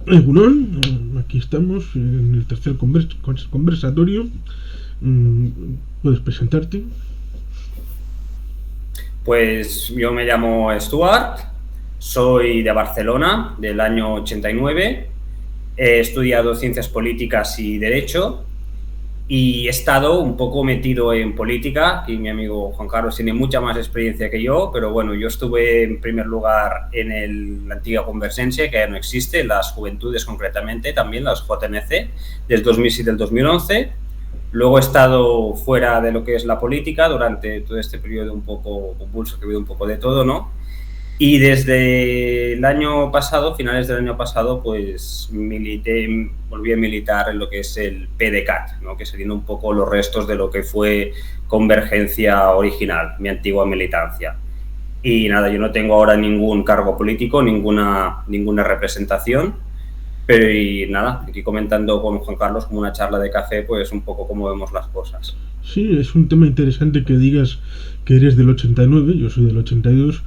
Egunon, aquí estamos en el tercer conversatorio. ¿Puedes presentarte? Pues yo me llamo Stuart, soy de Barcelona, del año 89, he estudiado Ciencias Políticas y Derecho y he estado un poco metido en política. Aquí mi amigo Juan Carlos tiene mucha más experiencia que yo, pero bueno, yo estuve en primer lugar en la antigua Convergencia, que ya no existe, las Juventudes concretamente, también las JNC, del 2007 al 2011. Luego he estado fuera de lo que es la política durante todo este periodo un poco convulso, que ha habido un poco de todo, ¿no? Y desde el año pasado, finales del año pasado, pues volví a militar en lo que es el PDCAT, ¿no? Que serían un poco los restos de lo que fue Convergencia original, mi antigua militancia. Y nada, yo no tengo ahora ningún cargo político, ninguna representación, pero y nada, aquí comentando con Juan Carlos como una charla de café, pues un poco cómo vemos las cosas. Sí, es un tema interesante que digas que eres del 89, yo soy del 82,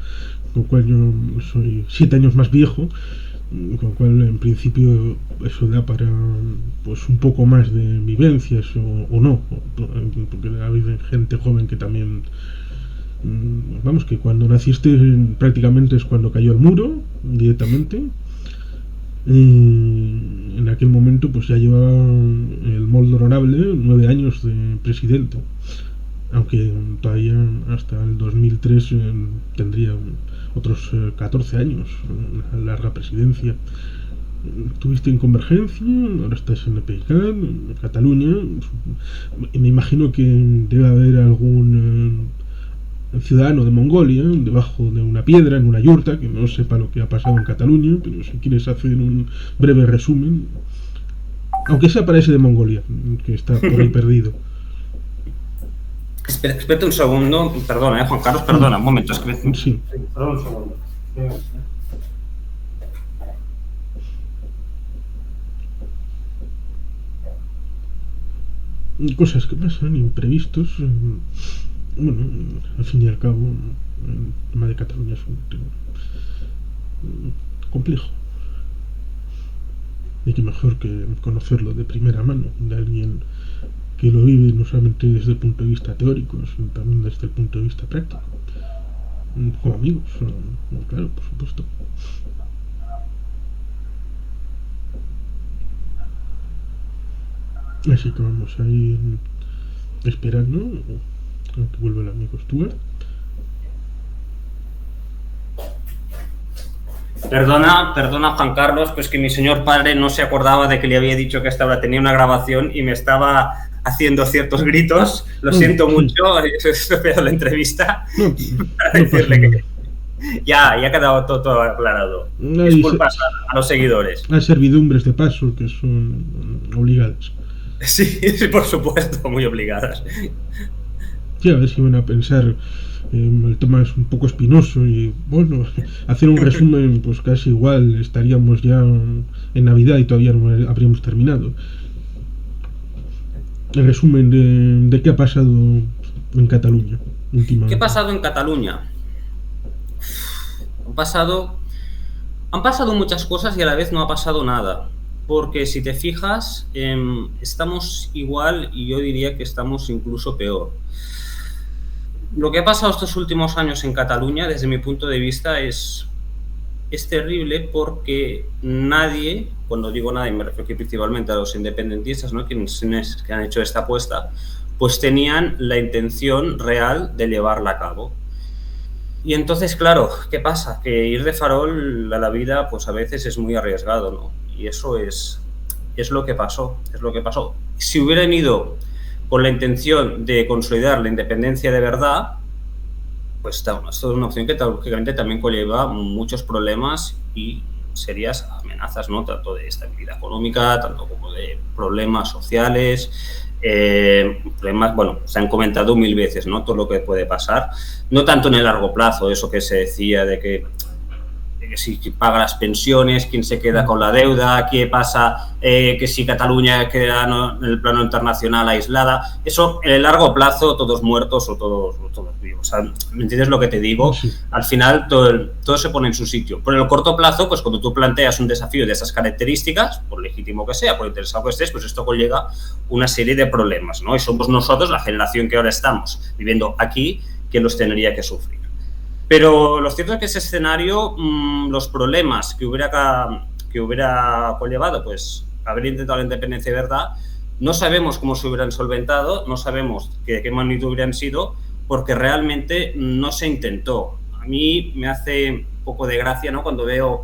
con lo cual yo soy 7 años más viejo, con lo cual en principio eso da para pues un poco más de vivencias o no, porque ha habido gente joven que también vamos, que cuando naciste prácticamente es cuando cayó el muro directamente. Y en aquel momento pues ya llevaba el molde honorable 9 años de presidente, aunque todavía hasta el 2003 tendría otros 14 años, una larga presidencia. Tuviste en Convergencia, ahora estás en el PDCAT, en Cataluña. Me imagino que debe haber algún ciudadano de Mongolia debajo de una piedra en una yurta que no sepa lo que ha pasado en Cataluña, pero si quieres hacer un breve resumen, aunque sea para ese de Mongolia, que está por ahí perdido. Espérate un segundo, perdona, Juan Carlos, perdona, un momento. Es que Sí. Perdón un segundo. Cosas que pasan, imprevistos. Bueno, al fin y al cabo, el tema de Cataluña es un tema complejo. Y que mejor que conocerlo de primera mano, de alguien que lo vive no solamente desde el punto de vista teórico, sino también desde el punto de vista práctico. Como amigos, claro, por supuesto. Así que vamos a ir esperando a que vuelva el amigo Stuart. Perdona Juan Carlos, pues que mi señor padre no se acordaba de que le había dicho que esta hora tenía una grabación y me estaba haciendo ciertos gritos. Lo siento mucho, eso es la entrevista. No, Para no decirle que ya ha quedado todo aclarado. Disculpas a los seguidores. Hay servidumbres de paso que son obligadas. Sí, por supuesto, muy obligadas. Sí, a ver si van a pensar, el tema es un poco espinoso y bueno, hacer un resumen pues casi igual, estaríamos ya en Navidad y todavía no habríamos terminado. El resumen de qué ha pasado en Cataluña últimamente. ¿Qué ha pasado en Cataluña? Han pasado muchas cosas y a la vez no ha pasado nada. Porque si te fijas, estamos igual y yo diría que estamos incluso peor. Lo que ha pasado estos últimos años en Cataluña, desde mi punto de vista, es terrible porque nadie, cuando digo nadie me refiero principalmente a los independentistas, ¿no?, quienes que han hecho esta apuesta, pues tenían la intención real de llevarla a cabo. Y entonces, claro, ¿qué pasa? Que ir de farol a la vida pues a veces es muy arriesgado, ¿no? Y eso es lo que pasó, Si hubieran ido con la intención de consolidar la independencia de verdad, pues esto es una opción que lógicamente también conlleva muchos problemas y serias amenazas, ¿no? Tanto de estabilidad económica, tanto como de problemas sociales, problemas, bueno, se han comentado 1000 veces, ¿no? Todo lo que puede pasar, no tanto en el largo plazo, eso que se decía de que si paga las pensiones, quién se queda con la deuda, qué pasa, que si Cataluña queda en el plano internacional aislada. Eso, en el largo plazo, todos muertos o todos vivos. O sea, ¿me entiendes lo que te digo? Sí. Al final, todo se pone en su sitio. Por el corto plazo, pues cuando tú planteas un desafío de esas características, por legítimo que sea, por interesado que estés, pues esto conlleva una serie de problemas, ¿no? Y somos nosotros, la generación que ahora estamos viviendo aquí, que los tendría que sufrir. Pero lo cierto es que ese escenario, los problemas que hubiera conllevado, pues haber intentado la independencia de verdad, no sabemos cómo se hubieran solventado, no sabemos de qué magnitud hubieran sido, porque realmente no se intentó. A mí me hace un poco de gracia, ¿no?, cuando veo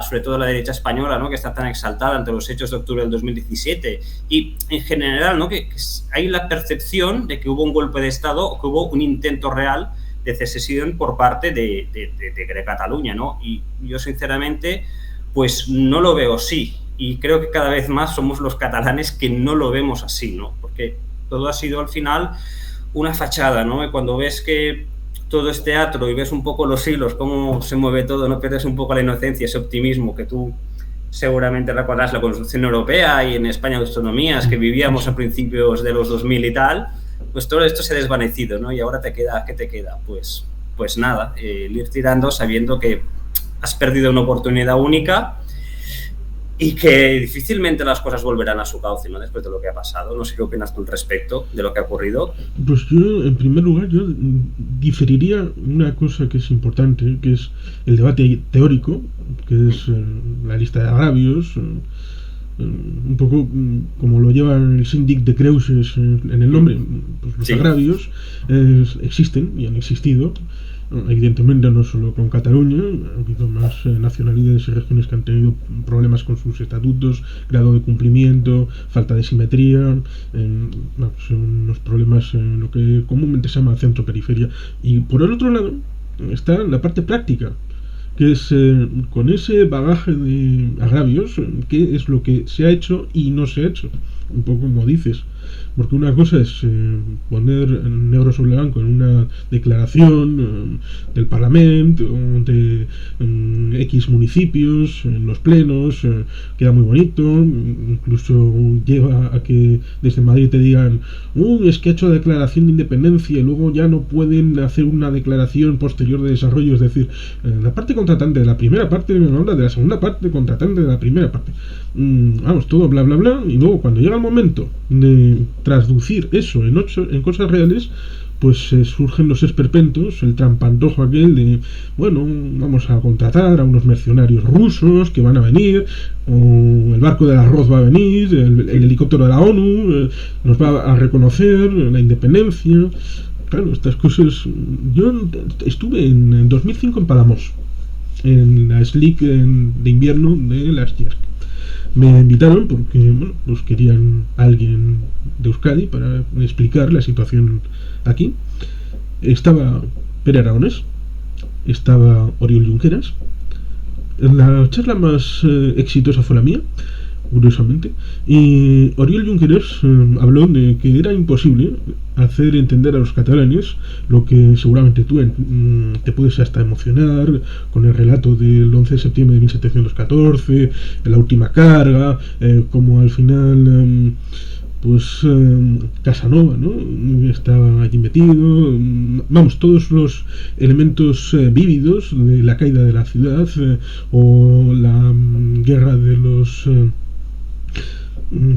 sobre todo la derecha española, ¿no?, que está tan exaltada ante los hechos de octubre del 2017, y en general, ¿no?, que hay la percepción de que hubo un golpe de Estado o que hubo un intento real de secesión por parte de Cataluña, ¿no? Y yo, sinceramente, pues no lo veo así. Y creo que cada vez más somos los catalanes que no lo vemos así, ¿no? Porque todo ha sido, al final, una fachada, ¿no? Y cuando ves que todo es teatro y ves un poco los hilos, cómo se mueve todo, no pierdes un poco la inocencia, ese optimismo que tú seguramente recuerdas la Constitución Europea y en España autonomías que vivíamos a principios de los 2000 y tal. Pues todo esto se ha desvanecido, ¿no? Y ahora ¿qué te queda? Pues nada, el ir tirando sabiendo que has perdido una oportunidad única y que difícilmente las cosas volverán a su cauce, ¿no?, después de lo que ha pasado. No sé qué opinas tú al respecto de lo que ha ocurrido. Pues yo, en primer lugar, yo diferiría una cosa que es importante, que es el debate teórico, que es la lista de agravios, un poco como lo lleva el síndic de Creuses en el nombre. Pues los Sí. agravios existen y han existido, evidentemente no solo con Cataluña, ha habido más nacionalidades y regiones que han tenido problemas con sus estatutos, grado de cumplimiento, falta de simetría, son unos problemas en lo que comúnmente se llama centro-periferia. Y por el otro lado está la parte práctica, que es con ese bagaje de agravios, qué es lo que se ha hecho y no se ha hecho, un poco como dices, porque una cosa es poner negro sobre blanco en una declaración del Parlamento de X municipios, en los plenos, queda muy bonito, incluso lleva a que desde Madrid te digan es que ha hecho declaración de independencia y luego ya no pueden hacer una declaración posterior de desarrollo, es decir, la parte contratante de la primera parte me habla de la segunda parte contratante de la primera parte, vamos, todo bla bla bla, y luego cuando llega el momento de traducir eso en cosas reales, pues surgen los esperpentos, el trampantojo aquel de, bueno, vamos a contratar a unos mercenarios rusos que van a venir, o el barco del arroz va a venir, el helicóptero de la ONU nos va a reconocer la independencia. Claro, estas cosas. Yo estuve en 2005 en Palamos, en la SLIC de invierno de las Tierras. Me invitaron porque, bueno, pues querían a alguien de Euskadi para explicar la situación aquí. Estaba Pere Aragonés, estaba Oriol Junqueras. La charla más exitosa fue la mía, curiosamente, y Oriol Junqueras habló de que era imposible hacer entender a los catalanes lo que seguramente tú te puedes hasta emocionar con el relato del 11 de septiembre de 1714, la última carga, como al final Casanova, ¿no?, estaba allí metido, vamos, todos los elementos vívidos de la caída de la ciudad o la guerra de los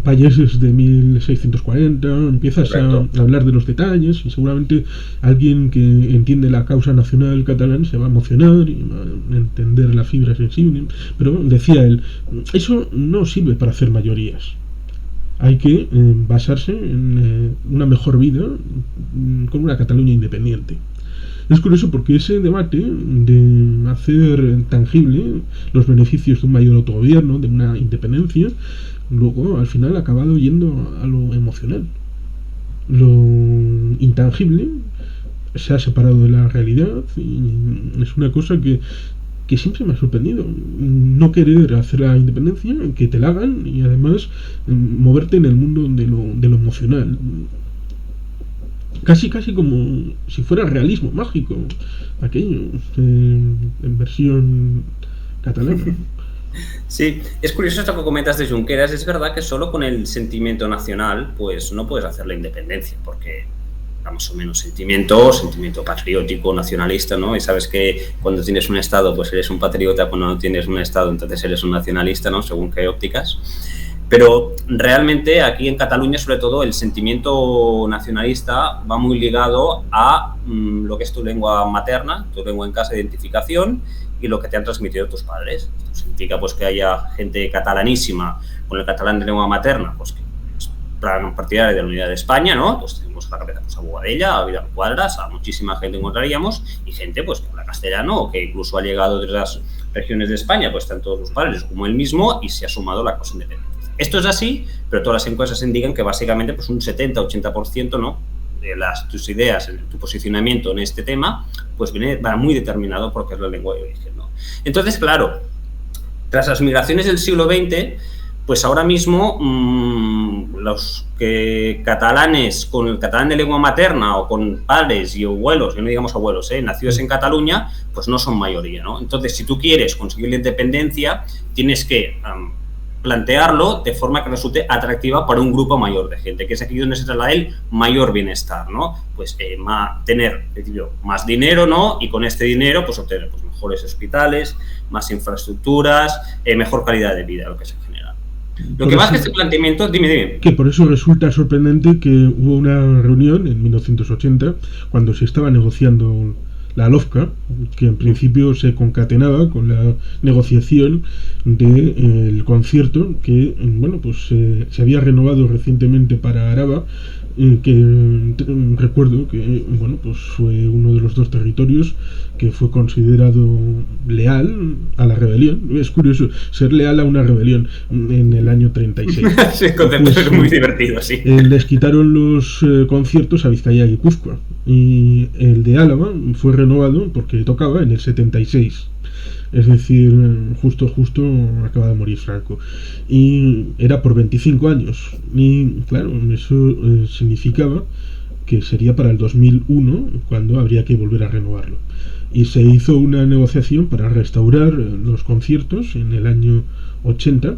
payeses de 1640, empiezas a hablar de los detalles y seguramente alguien que entiende la causa nacional catalana se va a emocionar y va a entender la fibra sensible, pero decía él, eso no sirve para hacer mayorías. Hay que basarse en una mejor vida con una Cataluña independiente. Es curioso porque ese debate de hacer tangible los beneficios de un mayor autogobierno, de una independencia, luego al final ha acabado yendo a lo emocional. Lo intangible se ha separado de la realidad y es una cosa que siempre me ha sorprendido. No querer hacer la independencia, que te la hagan y además moverte en el mundo de lo emocional. Casi como si fuera realismo mágico aquello, en versión catalana. Sí, es curioso esto que comentas de Junqueras. Es verdad que solo con el sentimiento nacional pues no puedes hacer la independencia, porque da más o menos sentimiento patriótico, nacionalista, ¿no? Y sabes que cuando tienes un Estado pues eres un patriota, cuando no tienes un Estado entonces eres un nacionalista, ¿no? Según qué ópticas. Pero realmente aquí en Cataluña, sobre todo, el sentimiento nacionalista va muy ligado a lo que es tu lengua materna, tu lengua en casa de identificación y lo que te han transmitido tus padres. Esto significa pues, que haya gente catalanísima con el catalán de lengua materna, pues que es partidaria de la unidad de España, ¿no? Pues tenemos a la cabeza pues, a Boadella, a Vidal Cuadras, a muchísima gente encontraríamos, y gente pues que habla castellano o que incluso ha llegado de las regiones de España, pues tanto sus padres como él mismo, y se ha sumado la cosa independiente. Esto es así, pero todas las encuestas indican que básicamente pues un 70-80%, ¿no?, de tus ideas, tu posicionamiento en este tema, pues va muy determinado porque es la lengua de origen, ¿no? Entonces, claro, tras las migraciones del siglo XX, pues ahora mismo los catalanes con el catalán de lengua materna o con padres y abuelos, que no digamos abuelos, nacidos en Cataluña, pues no son mayoría, ¿no? Entonces, si tú quieres conseguir la independencia, tienes que plantearlo de forma que resulte atractiva para un grupo mayor de gente, que es aquí donde se traslada el mayor bienestar, ¿no? Pues tener más dinero, ¿no? Y con este dinero, pues obtener pues, mejores hospitales, más infraestructuras, mejor calidad de vida, lo que se genera. Lo que pasa es que este planteamiento, dime. Que por eso resulta sorprendente que hubo una reunión en 1980, cuando se estaba negociando la LOFCA, que en principio se concatenaba con la negociación del concierto que, bueno, pues se había renovado recientemente para Araba, que recuerdo que, bueno, pues fue uno de los dos territorios que fue considerado leal a la rebelión. Es curioso ser leal a una rebelión en el año 36. Sí, el concepto es muy divertido, sí. Les quitaron los conciertos a Vizcaya y Guipúzcoa, y el de Álava fue renovado porque tocaba en el 76. Es decir, justo acaba de morir Franco, y era por 25 años, y claro, eso significaba que sería para el 2001 cuando habría que volver a renovarlo, y se hizo una negociación para restaurar los conciertos en el año 80.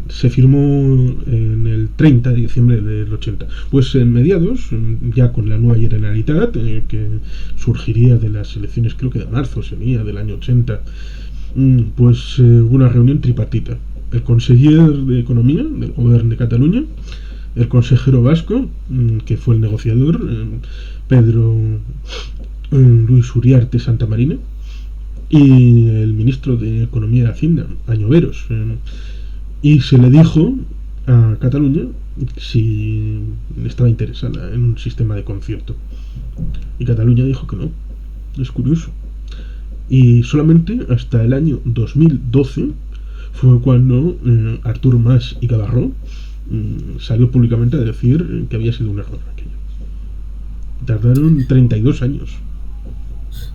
Se firmó en el 30 de diciembre del 80. Pues en mediados, ya con la nueva Generalitat, que surgiría de las elecciones, creo que de marzo sería, del año 80, pues hubo una reunión tripartita. El conseller de Economía del Gobierno de Cataluña, el consejero vasco, que fue el negociador, Pedro Luis Uriarte Santamarina, y el ministro de Economía y Hacienda, Añoveros. Y se le dijo a Cataluña si estaba interesada en un sistema de concierto. Y Cataluña dijo que no. Es curioso. Y solamente hasta el año 2012 fue cuando Artur Mas y Gavarró salió públicamente a decir que había sido un error aquello. Tardaron 32 años.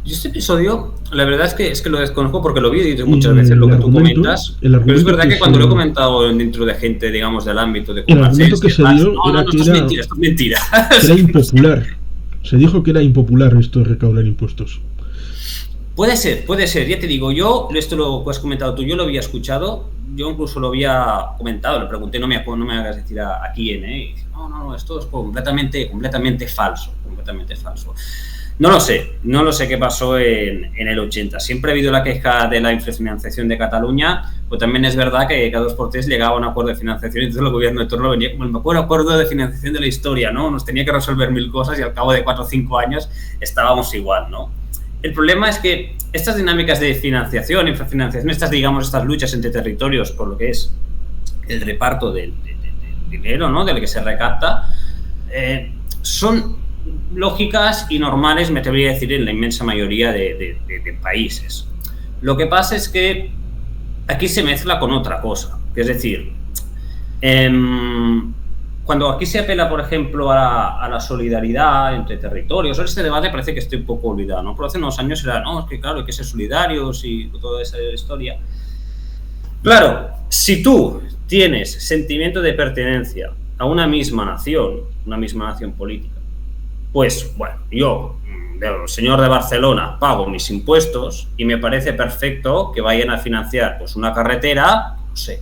Yo este episodio, la verdad es que lo desconozco porque lo vi muchas veces, lo que tú comentas, pero es verdad que cuando lo he comentado dentro de gente, digamos, del ámbito de el argumento que se dio era que esto es mentira. Era impopular. Se dijo que era impopular esto de recaudar impuestos. Puede ser, ya te digo, yo, esto lo has comentado tú, yo lo había escuchado, yo incluso lo había comentado, le pregunté, no me hagas decir a quién, y dice, no, esto es completamente falso. No lo sé qué pasó en el 80. Siempre ha habido la queja de la infrafinanciación de Cataluña, pues también es verdad que cada 2 por 3 llegaba a un acuerdo de financiación y entonces el gobierno de turno venía como el mejor acuerdo de financiación de la historia, ¿no? Nos tenía que resolver 1000 cosas y al cabo de 4 o 5 años estábamos igual, ¿no? El problema es que estas dinámicas de financiación, infrafinanciación, estas luchas entre territorios por lo que es el reparto del dinero, ¿no?, del que se recapta, son lógicas y normales, me atrevería a decir, en la inmensa mayoría de países. Lo que pasa es que aquí se mezcla con otra cosa, que es decir, cuando aquí se apela, por ejemplo, a la solidaridad entre territorios, este debate parece que está un poco olvidado, ¿no? Pero hace unos años era, no, es que claro, hay que ser solidarios y toda esa historia. Claro, si tú tienes sentimiento de pertenencia a una misma nación política, Pues bueno, yo, señor de Barcelona, pago mis impuestos y me parece perfecto que vayan a financiar pues una carretera, no sé,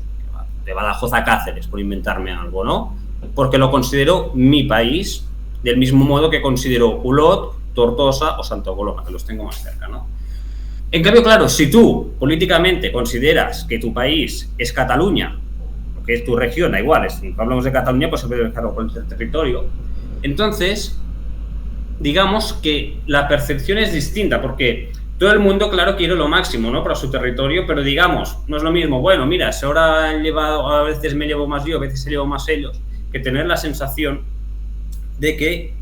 de Badajoz a Cáceres, por inventarme algo, ¿no? Porque lo considero mi país, del mismo modo que considero Olot, Tortosa o Santa Coloma, que los tengo más cerca, ¿no? En cambio, claro, si tú políticamente consideras que tu país es Cataluña, que es tu región, da igual, si hablamos de Cataluña, pues se puede dejarlo por el territorio. Entonces, digamos que la percepción es distinta, porque todo el mundo, claro, quiere lo máximo, ¿no?, para su territorio, pero digamos, no es lo mismo, bueno, mira, si ahora han llevado, a veces me llevo más yo, a veces se llevo más ellos, que tener la sensación de que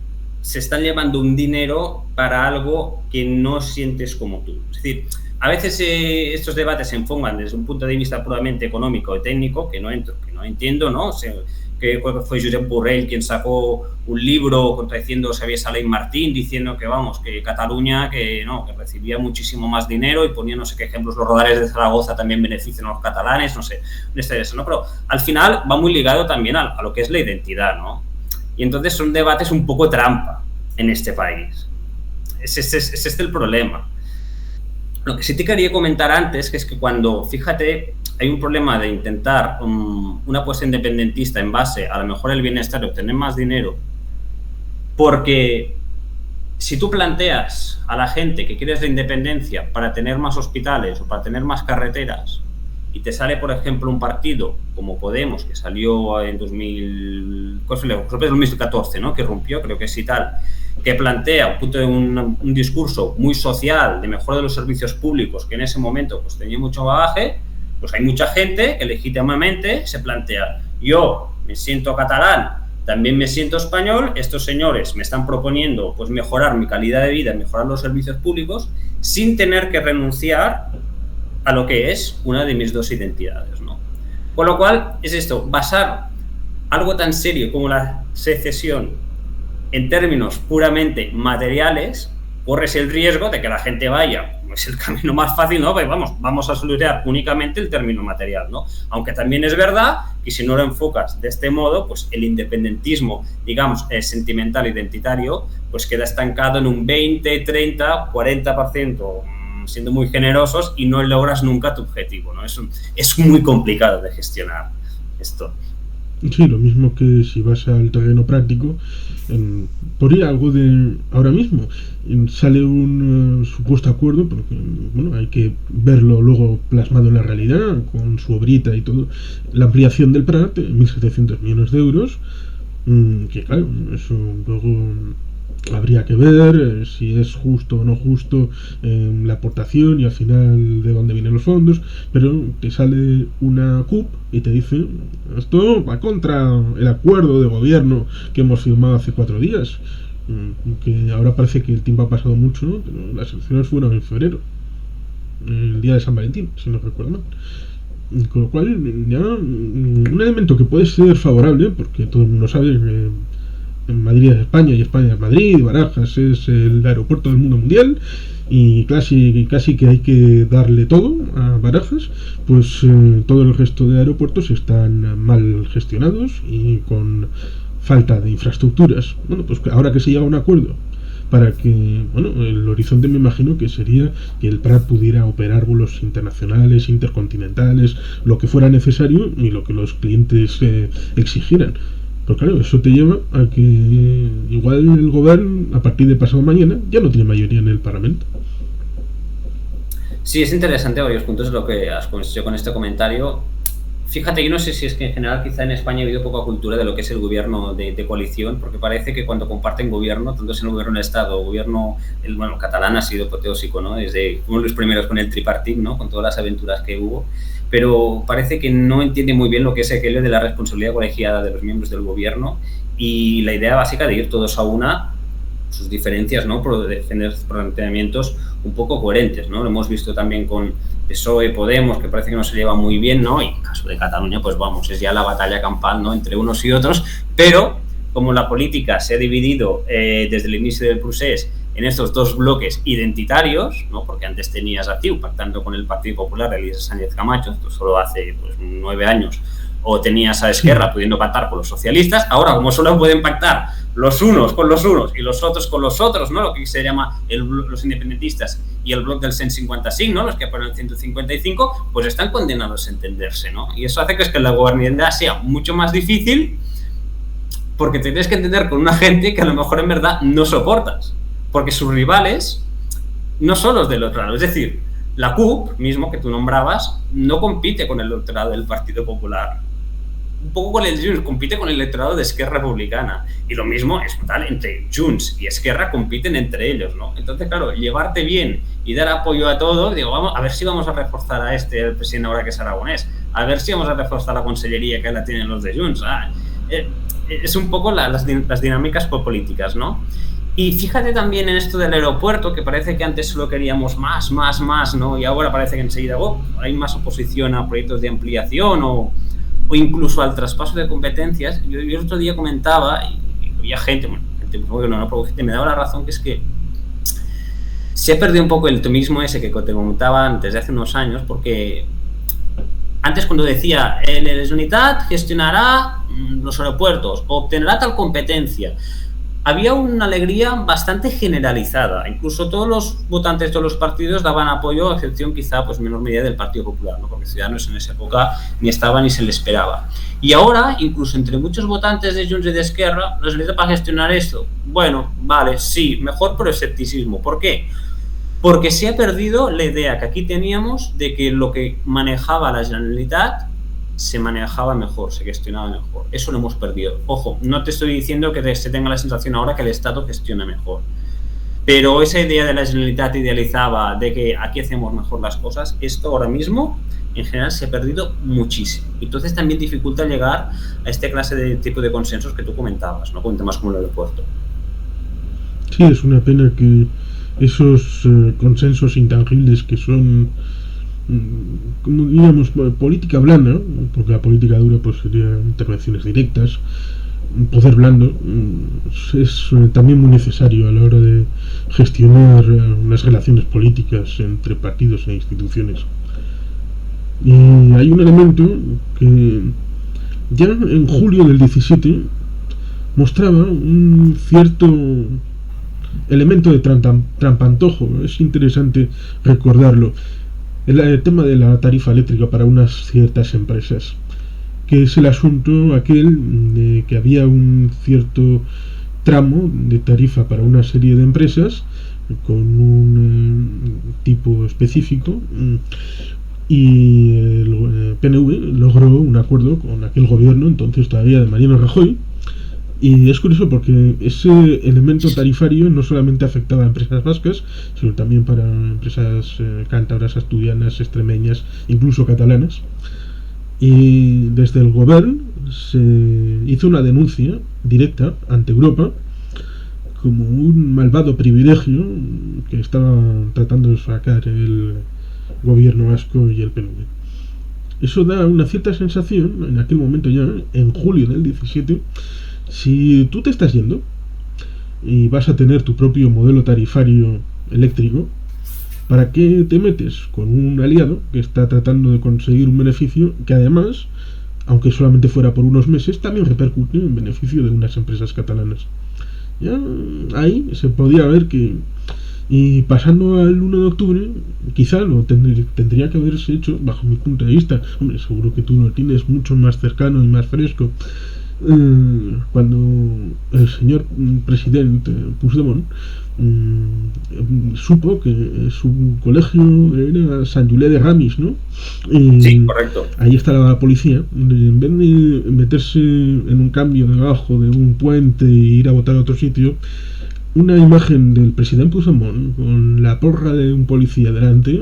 se están llevando un dinero para algo que no sientes como tú. Es decir, a veces estos debates se enfocan desde un punto de vista puramente económico o técnico, que no entiendo, ¿no? O sea, que fue Josep Borrell quien sacó un libro contradiciendo a Xavier Sala y Martín, diciendo que, vamos, que Cataluña, que recibía muchísimo más dinero y ponía no sé qué ejemplos, los rodales de Zaragoza también benefician a los catalanes, no sé, eso, ¿no? Pero al final va muy ligado también a lo que es la identidad, ¿no? Y entonces son debates un poco trampa en este país. Es este el problema. Lo que sí te quería comentar antes, que es que cuando, fíjate, hay un problema de intentar una apuesta independentista en base a lo mejor el bienestar y obtener más dinero, porque si tú planteas a la gente que quieres la independencia para tener más hospitales o para tener más carreteras, y te sale, por ejemplo, un partido como Podemos, que salió en 2014, ¿no?, que rompió, creo que es y tal, que plantea un discurso muy social de mejora de los servicios públicos, que en ese momento pues tenía mucho bagaje, pues hay mucha gente que legítimamente se plantea, yo me siento catalán, también me siento español, estos señores me están proponiendo pues mejorar mi calidad de vida, mejorar los servicios públicos, sin tener que renunciar a lo que es una de mis dos identidades, ¿no? Con lo cual, es esto, basar algo tan serio como la secesión en términos puramente materiales, corres el riesgo de que la gente vaya, es el camino más fácil, ¿no? Pues vamos a solucionar únicamente el término material, ¿no? Aunque también es verdad que si no lo enfocas de este modo, pues el independentismo, digamos, sentimental, identitario, pues queda estancado en un 20, 30, 40%, siendo muy generosos, y no logras nunca tu objetivo, ¿no? Es muy complicado de gestionar esto. Sí, lo mismo que si vas al terreno práctico, por ir a algo de ahora mismo, sale un supuesto acuerdo, porque bueno, hay que verlo luego plasmado en la realidad, con su obrita y todo, la ampliación del Prat, 1.700 millones de euros, que claro, eso luego habría que ver si es justo o no justo la aportación y al final de dónde vienen los fondos, pero te sale una CUP y te dice esto va contra el acuerdo de gobierno que hemos firmado hace 4 días, que ahora parece que el tiempo ha pasado mucho, ¿no? Pero las elecciones fueron en febrero, el día de San Valentín, si no recuerdo mal. Con lo cual ya un elemento que puede ser favorable, porque todo el mundo sabe que Madrid es España y España es Madrid, Barajas es el aeropuerto del mundo mundial y casi que hay que darle todo a Barajas, pues todo el resto de aeropuertos están mal gestionados y con falta de infraestructuras. Bueno, pues ahora que se llega a un acuerdo para que, bueno, el horizonte me imagino que sería que el Prat pudiera operar vuelos internacionales, intercontinentales, lo que fuera necesario y lo que los clientes exigieran. Pero claro, eso te lleva a que igual el gobierno, a partir de pasado mañana, ya no tiene mayoría en el Parlamento. Sí, es interesante varios puntos de lo que has hecho con este comentario. Fíjate, yo no sé si es que en general quizá en España ha habido poca cultura de lo que es el gobierno de coalición, porque parece que cuando comparten gobierno, tanto es el gobierno del Estado, el catalán ha sido apoteósico, ¿no? Desde uno de los primeros con el tripartit, ¿no? Con todas las aventuras que hubo, pero parece que no entiende muy bien lo que es aquello de la responsabilidad colegiada de los miembros del gobierno y la idea básica de ir todos a una, sus diferencias, ¿no? Por defender planteamientos un poco coherentes, ¿no? Lo hemos visto también con PSOE, Podemos, que parece que no se lleva muy bien, ¿no? Y en el caso de Cataluña, pues vamos, es ya la batalla campal, ¿no? Entre unos y otros, pero como la política se ha dividido desde el inicio del procés en estos dos bloques identitarios, ¿no? Porque antes tenías a CiU pactando con el Partido Popular, Elisa Sánchez Camacho, esto solo hace pues, 9 años o tenías a Esquerra pudiendo pactar con los socialistas. Ahora, como solo pueden pactar los unos con los unos y los otros con los otros, ¿no? Lo que se llama los independentistas y el bloc del 155, ¿no? Los que ponen el 155, pues están condenados a entenderse, ¿no? Y eso hace que la gobernabilidad sea mucho más difícil, porque te tienes que entender con una gente que a lo mejor en verdad no soportas, porque sus rivales no son los del otro lado. Es decir, la CUP, mismo que tú nombrabas, no compite con el electorado del Partido Popular. Un poco con el Junts, compite con el electorado de Esquerra Republicana. Y lo mismo es tal, entre Junts y Esquerra compiten entre ellos, ¿no? Entonces, claro, llevarte bien y dar apoyo a todo, digo, vamos a ver si vamos a reforzar a el presidente ahora que es aragonés, a ver si vamos a reforzar la consellería que la tienen los de Junts. Es un poco las dinámicas políticas, ¿no? Y fíjate también en esto del aeropuerto, que parece que antes solo queríamos más, ¿no? Y ahora parece que enseguida hay más oposición a proyectos de ampliación o incluso al traspaso de competencias. Yo el otro día comentaba, y había gente me daba la razón, que es que se ha perdido un poco el tomismo ese que te comentaba antes, de hace unos años, porque antes cuando decía la Generalitat gestionará los aeropuertos, obtendrá tal competencia, había una alegría bastante generalizada. Incluso todos los votantes de todos los partidos daban apoyo, a excepción quizá pues menor medida del Partido Popular, ¿no? Porque Ciudadanos en esa época ni estaba ni se le esperaba. Y ahora, incluso entre muchos votantes de Junts y de Esquerra, ¿nos necesita para gestionar esto? Bueno, vale, sí, mejor por escepticismo. ¿Por qué? Porque se ha perdido la idea que aquí teníamos de que lo que manejaba la Generalitat se manejaba mejor, se gestionaba mejor. Eso lo hemos perdido. Ojo, no te estoy diciendo que se tenga la sensación ahora que el Estado gestiona mejor, pero esa idea de la Generalitat idealizaba de que aquí hacemos mejor las cosas, esto ahora mismo en general se ha perdido muchísimo. Entonces también dificulta llegar a esta clase de tipo de consensos que tú comentabas, ¿no? Con temas como el aeropuerto. Sí, es una pena que esos consensos intangibles que son, como diríamos, política blanda, ¿no? Porque la política dura pues sería intervenciones directas, poder blando, es también muy necesario a la hora de gestionar unas relaciones políticas entre partidos e instituciones. Y hay un elemento que ya en julio del 17 mostraba un cierto elemento de trampantojo. Es interesante recordarlo. El tema de la tarifa eléctrica para unas ciertas empresas, que es el asunto aquel de que había un cierto tramo de tarifa para una serie de empresas con un tipo específico, y el PNV logró un acuerdo con aquel gobierno, entonces todavía de Mariano Rajoy. Y es curioso porque ese elemento tarifario no solamente afectaba a empresas vascas, sino también para empresas cántabras, asturianas, extremeñas, incluso catalanas. Y desde el gobierno se hizo una denuncia directa ante Europa como un malvado privilegio que estaba tratando de sacar el gobierno vasco y el PNV. Eso da una cierta sensación, en aquel momento ya, en julio del 17, si tú te estás yendo y vas a tener tu propio modelo tarifario eléctrico, ¿para qué te metes con un aliado que está tratando de conseguir un beneficio que además, aunque solamente fuera por unos meses, también repercute en beneficio de unas empresas catalanas? Ya ahí se podía ver que, y pasando al 1 de octubre, quizá lo tendría que haberse hecho, bajo mi punto de vista. Hombre, seguro que tú lo tienes mucho más cercano y más fresco. Cuando el señor presidente Puigdemont supo que su colegio era Sant Julià de Ramis, ¿no? Sí, correcto. Ahí estaba la policía. En vez de meterse en un cambio debajo de un puente e ir a votar a otro sitio, una imagen del presidente Puigdemont con la porra de un policía delante,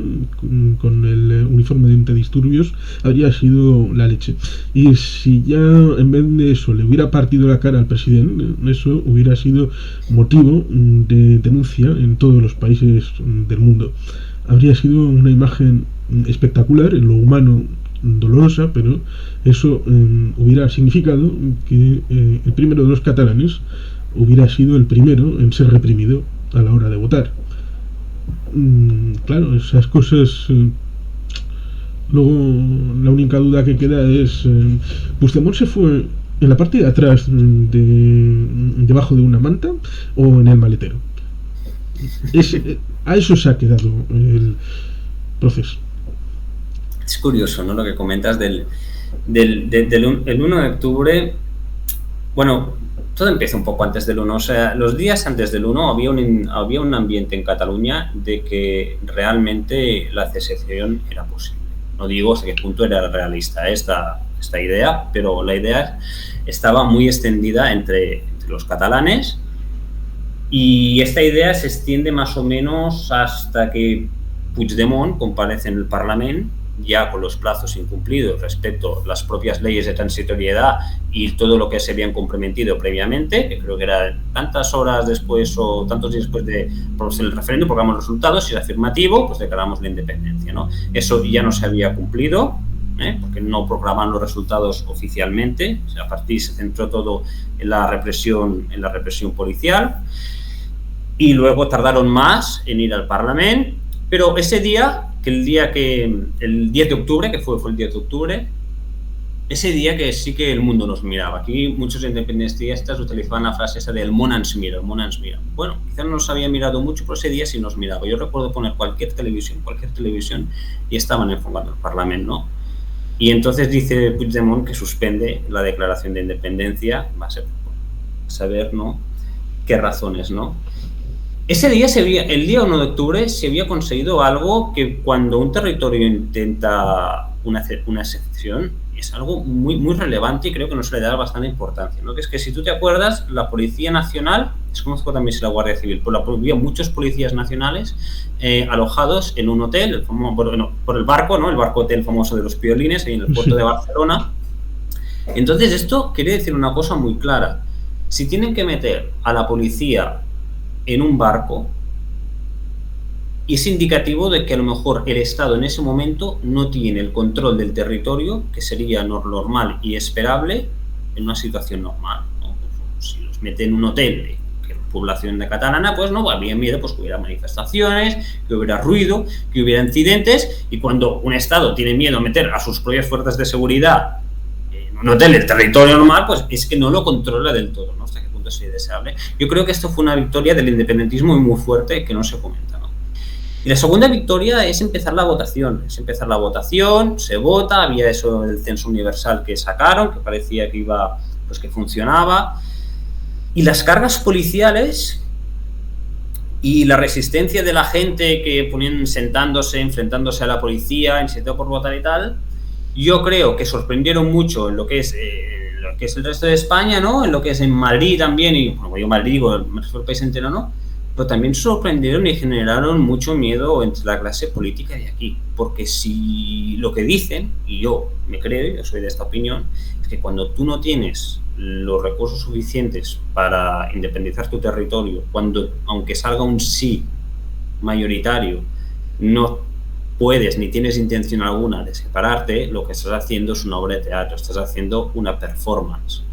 con el uniforme de antidisturbios, habría sido la leche. Y si ya en vez de eso le hubiera partido la cara al presidente, eso hubiera sido motivo de denuncia en todos los países del mundo. Habría sido una imagen espectacular, en lo humano dolorosa, pero eso hubiera significado que el primero de los catalanes hubiera sido el primero en ser reprimido a la hora de votar. Claro, esas cosas Luego, la única duda que queda es, ¿Puigdemont se fue en la parte de atrás, debajo de una manta, o en el maletero? A eso se ha quedado el proceso. Es curioso, ¿no?, lo que comentas el 1 de octubre. Bueno, todo empieza un poco antes del 1. O sea, los días antes del 1 había un ambiente en Cataluña de que realmente la secesión era posible. No digo hasta qué punto era realista esta idea, pero la idea estaba muy extendida entre los catalanes, y esta idea se extiende más o menos hasta que Puigdemont comparece en el Parlamento, ya con los plazos incumplidos respecto a las propias leyes de transitoriedad y todo lo que se habían comprometido previamente, que creo que era tantas horas después o tantos días después de producir el referéndum, proclamamos los resultados, si es afirmativo, pues declaramos la independencia, ¿no? Eso ya no se había cumplido, porque no proclamaban los resultados oficialmente. O sea, a partir se centró todo en la represión policial, y luego tardaron más en ir al Parlamento. Pero ese día, el 10 de octubre, que fue el 10 de octubre, ese día que sí que el mundo nos miraba. Aquí muchos independentistas utilizaban la frase esa de el món ens mira, el món ens mira. Bueno, quizás no nos había mirado mucho, pero ese día sí nos miraba. Yo recuerdo poner cualquier televisión y estaban enfocando el Parlamento, ¿no? Y entonces dice Puigdemont que suspende la declaración de independencia, va a ser saber, ¿no?, qué razones, ¿no? Ese día el día 1 de octubre se había conseguido algo que cuando un territorio intenta una secesión es algo muy, muy relevante, y creo que no se le da bastante importancia, ¿no? Que es que, si tú te acuerdas, la Policía Nacional, es como también la Guardia Civil, había muchos policías nacionales alojados en un hotel, por el barco, ¿no?, el barco hotel famoso de los Piolines, ahí en el puerto de Barcelona. Entonces, esto quiere decir una cosa muy clara: si tienen que meter a la policía en un barco, y es indicativo de que a lo mejor el Estado en ese momento no tiene el control del territorio, que sería normal y esperable en una situación normal, ¿no? Si los mete en un hotel que población de catalana, pues no habría miedo, pues que hubiera manifestaciones, que hubiera ruido, que hubiera incidentes. Y cuando un Estado tiene miedo a meter a sus propias fuerzas de seguridad en un hotel del territorio normal, pues es que no lo controla del todo, ¿no? Hasta qué punto sería deseable. Yo creo que esto fue una victoria del independentismo muy fuerte que no se comenta, ¿no? Y la segunda victoria es empezar la votación. Se vota, había eso del censo universal que sacaron, que parecía que iba, pues que funcionaba. Y las cargas policiales y la resistencia de la gente que ponían enfrentándose a la policía, insistiendo por votar y tal, yo creo que sorprendieron mucho en lo que es el resto de España, ¿no? En lo que es en Madrid también, y bueno, yo Madrid digo, el país entero, ¿no? Pero también sorprendieron y generaron mucho miedo entre la clase política de aquí, porque si lo que dicen, y yo me creo, yo soy de esta opinión, es que cuando tú no tienes los recursos suficientes para independizar tu territorio, aunque salga un sí mayoritario, no puedes ni tienes intención alguna de separarte, lo que estás haciendo es una obra de teatro, estás haciendo una performance.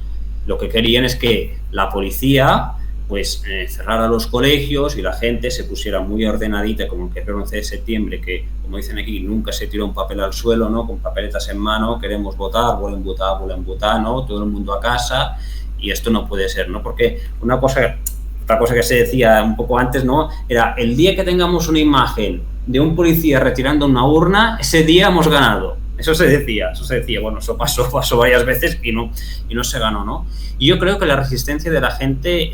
Lo que querían es que la policía pues cerrara los colegios y la gente se pusiera muy ordenadita, como que el 11 de septiembre, que, como dicen aquí, nunca se tiró un papel al suelo, ¿no?, con papeletas en mano, queremos votar, vuelven votar, ¿no?, todo el mundo a casa, y esto no puede ser, ¿no? Porque otra cosa que se decía un poco antes, ¿no?, era el día que tengamos una imagen de un policía retirando una urna, ese día hemos ganado. Eso se decía, bueno, eso pasó varias veces y no se ganó, ¿no? Y yo creo que la resistencia de la gente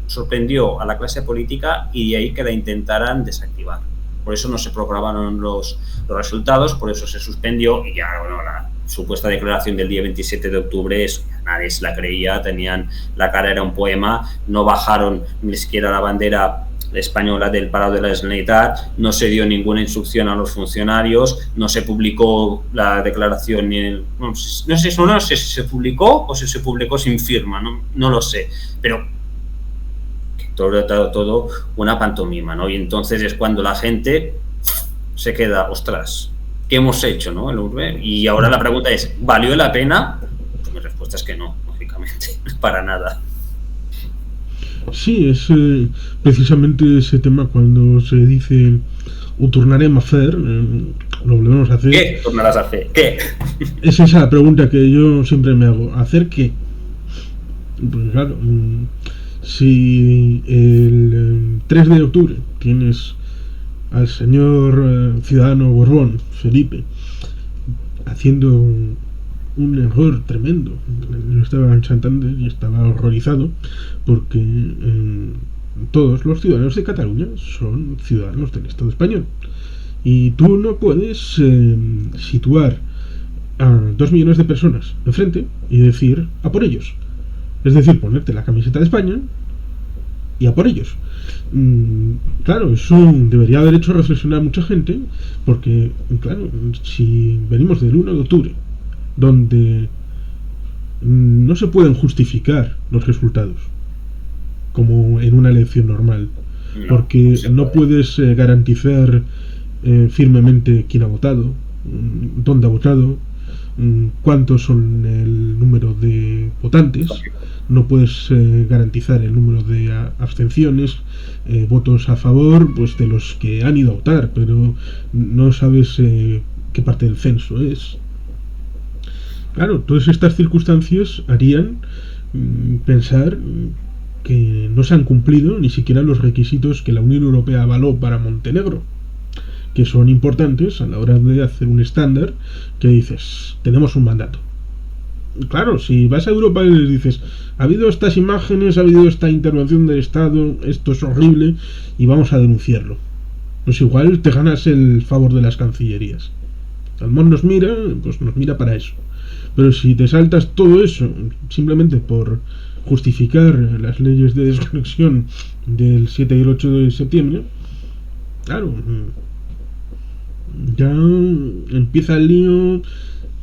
sorprendió a la clase política, y de ahí que la intentaran desactivar. Por eso no se proclamaron los resultados, por eso se suspendió, y ya, bueno, la supuesta declaración del día 27 de octubre, eso ya nadie se la creía, la cara era un poema, no bajaron ni siquiera la bandera española del Palau de la Generalitat, no se dio ninguna instrucción a los funcionarios, no se publicó la declaración, no sé si se publicó o si se publicó sin firma, no lo sé, pero todo una pantomima, ¿no? Y entonces es cuando la gente se queda, ostras, ¿qué hemos hecho, no? El urbe. Y ahora la pregunta es, ¿valió la pena? Pues mi respuesta es que no, lógicamente, para nada. Sí, es precisamente ese tema cuando se dice o tornarem a hacer, lo volvemos a hacer. ¿Qué tornarás a hacer? ¿Qué? Es esa pregunta que yo siempre me hago. ¿Hacer qué? Pues claro, si el 3 de octubre tienes al señor ciudadano Borbón, Felipe, haciendo un error tremendo. Yo estaba en Santander y estaba horrorizado porque todos los ciudadanos de Cataluña son ciudadanos del Estado español. Y tú no puedes situar a 2 millones de personas enfrente y decir a por ellos. Es decir, ponerte la camiseta de España y a por ellos. Claro, eso debería haber hecho reflexionar a mucha gente, porque, claro, si venimos del 1 de octubre, donde no se pueden justificar los resultados, como en una elección normal, porque no puedes garantizar firmemente quién ha votado, dónde ha votado, cuántos son el número de votantes, no puedes garantizar el número de abstenciones, votos a favor, pues de los que han ido a votar, pero no sabes qué parte del censo es. Claro, todas estas circunstancias harían pensar que no se han cumplido ni siquiera los requisitos que la Unión Europea avaló para Montenegro, que son importantes a la hora de hacer un estándar que dices, tenemos un mandato. Claro, si vas a Europa y les dices, ha habido estas imágenes, ha habido esta intervención del Estado, esto es horrible y vamos a denunciarlo, pues igual te ganas el favor de las cancillerías. Almón nos mira, pues nos mira para eso. Pero si te saltas todo eso simplemente por justificar las leyes de desconexión del 7 y el 8 de septiembre, claro, ya empieza el lío,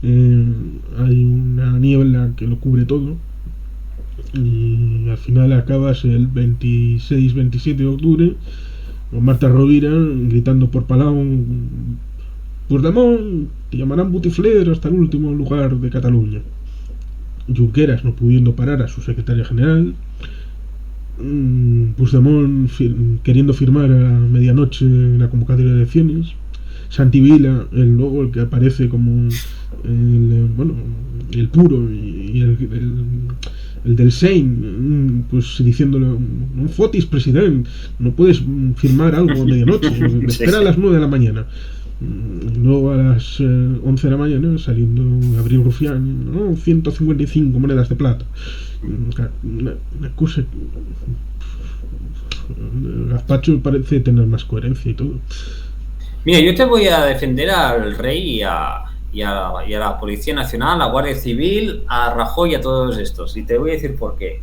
hay una niebla que lo cubre todo y al final acabas el 26-27 de octubre con Marta Rovira gritando por Palau, Puigdemont, te llamarán Butifler hasta el último lugar de Cataluña. Junqueras no pudiendo parar a su secretaria general, Puigdemont queriendo firmar a medianoche la convocatoria de elecciones, Santi Vila, el que aparece como el puro y el del Sein, pues diciéndole, no fotis, presidente, no puedes firmar algo a medianoche, espera a las 9 de la mañana. Luego a las 11 de la mañana saliendo Gabriel Rufián, ¿no? 155 monedas de plata. Una cosa. Gazpacho parece tener más coherencia y todo. Mira, yo te voy a defender al rey y a la Policía Nacional, a la Guardia Civil, a Rajoy y a todos estos. Y te voy a decir por qué.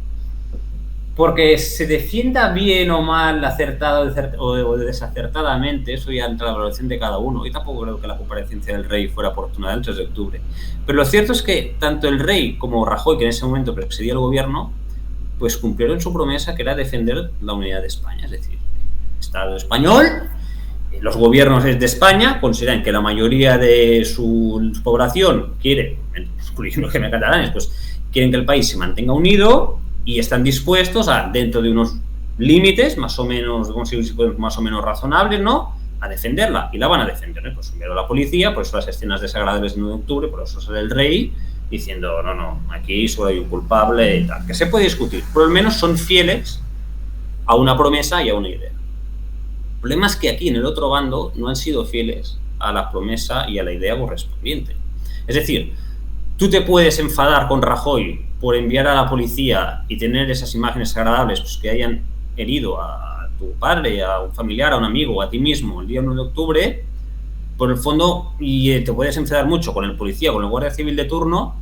Porque se defienda bien o mal, acertado o desacertadamente, eso ya entra a la valoración de cada uno. Y tampoco creo que la comparecencia del rey fuera oportuna el 3 de octubre. Pero lo cierto es que tanto el rey como Rajoy, que en ese momento presidía el gobierno, pues cumplieron su promesa, que era defender la unidad de España. Es decir, el Estado español, los gobiernos de España consideran que la mayoría de su población quiere, incluyendo los catalanes, pues quieren que el país se mantenga unido y están dispuestos a, dentro de unos límites más o menos, más o menos razonables, ¿no?, a defenderla, y la van a defender, ¿eh? Pues primero la policía, por eso las escenas desagradables del 9 de octubre, por eso sale el rey diciendo, no, aquí solo hay un culpable y tal, que se puede discutir, pero al menos son fieles a una promesa y a una idea. El problema es que aquí, en el otro bando, no han sido fieles a la promesa y a la idea correspondiente. Es decir, tú te puedes enfadar con Rajoy por enviar a la policía y tener esas imágenes agradables, pues, que hayan herido a tu padre, a un familiar, a un amigo, a ti mismo el día 1 de octubre, por el fondo, y te puedes enfadar mucho con el policía, con el guardia civil de turno,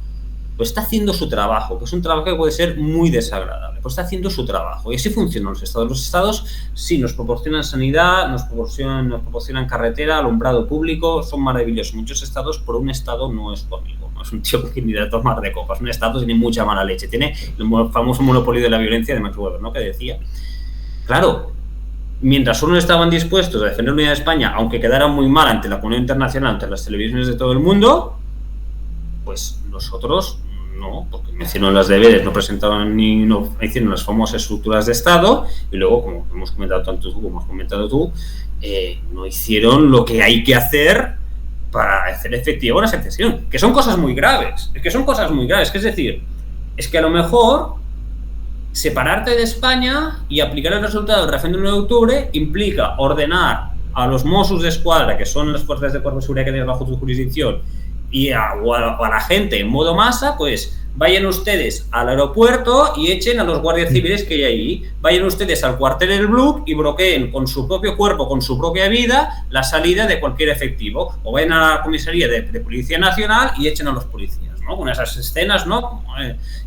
pues está haciendo su trabajo, que es un trabajo que puede ser muy desagradable, pues está haciendo su trabajo. Y así funcionan los estados. Los estados sí nos proporcionan sanidad, nos proporcionan carretera, alumbrado público, son maravillosos. Muchos estados, por un estado no es tu amigo, no es un tío que ni de tomar de copas. Un estado tiene mucha mala leche, tiene el famoso monopolio de la violencia de Max Weber, ¿no?, que decía. Claro, mientras unos estaban dispuestos a defender la unidad de España, aunque quedaran muy mal ante la comunidad internacional, ante las televisiones de todo el mundo, pues los otros no, porque no hicieron los deberes, no presentaron no hicieron las famosas estructuras de Estado y luego, como hemos comentado tanto tú como has comentado tú, no hicieron lo que hay que hacer para hacer efectiva una secesión, que son cosas muy graves, que es decir, es que a lo mejor separarte de España y aplicar el resultado del referéndum de octubre implica ordenar a los Mossos de Escuadra, que son las fuerzas de cuerpo de seguridad que tienes bajo tu jurisdicción, y a la gente en modo masa, pues vayan ustedes al aeropuerto y echen a los guardias civiles que hay ahí, vayan ustedes al cuartel del Bruc y bloqueen con su propio cuerpo, con su propia vida, la salida de cualquier efectivo, o vayan a la comisaría de Policía Nacional y echen a los policías, ¿no? Con esas escenas, ¿no?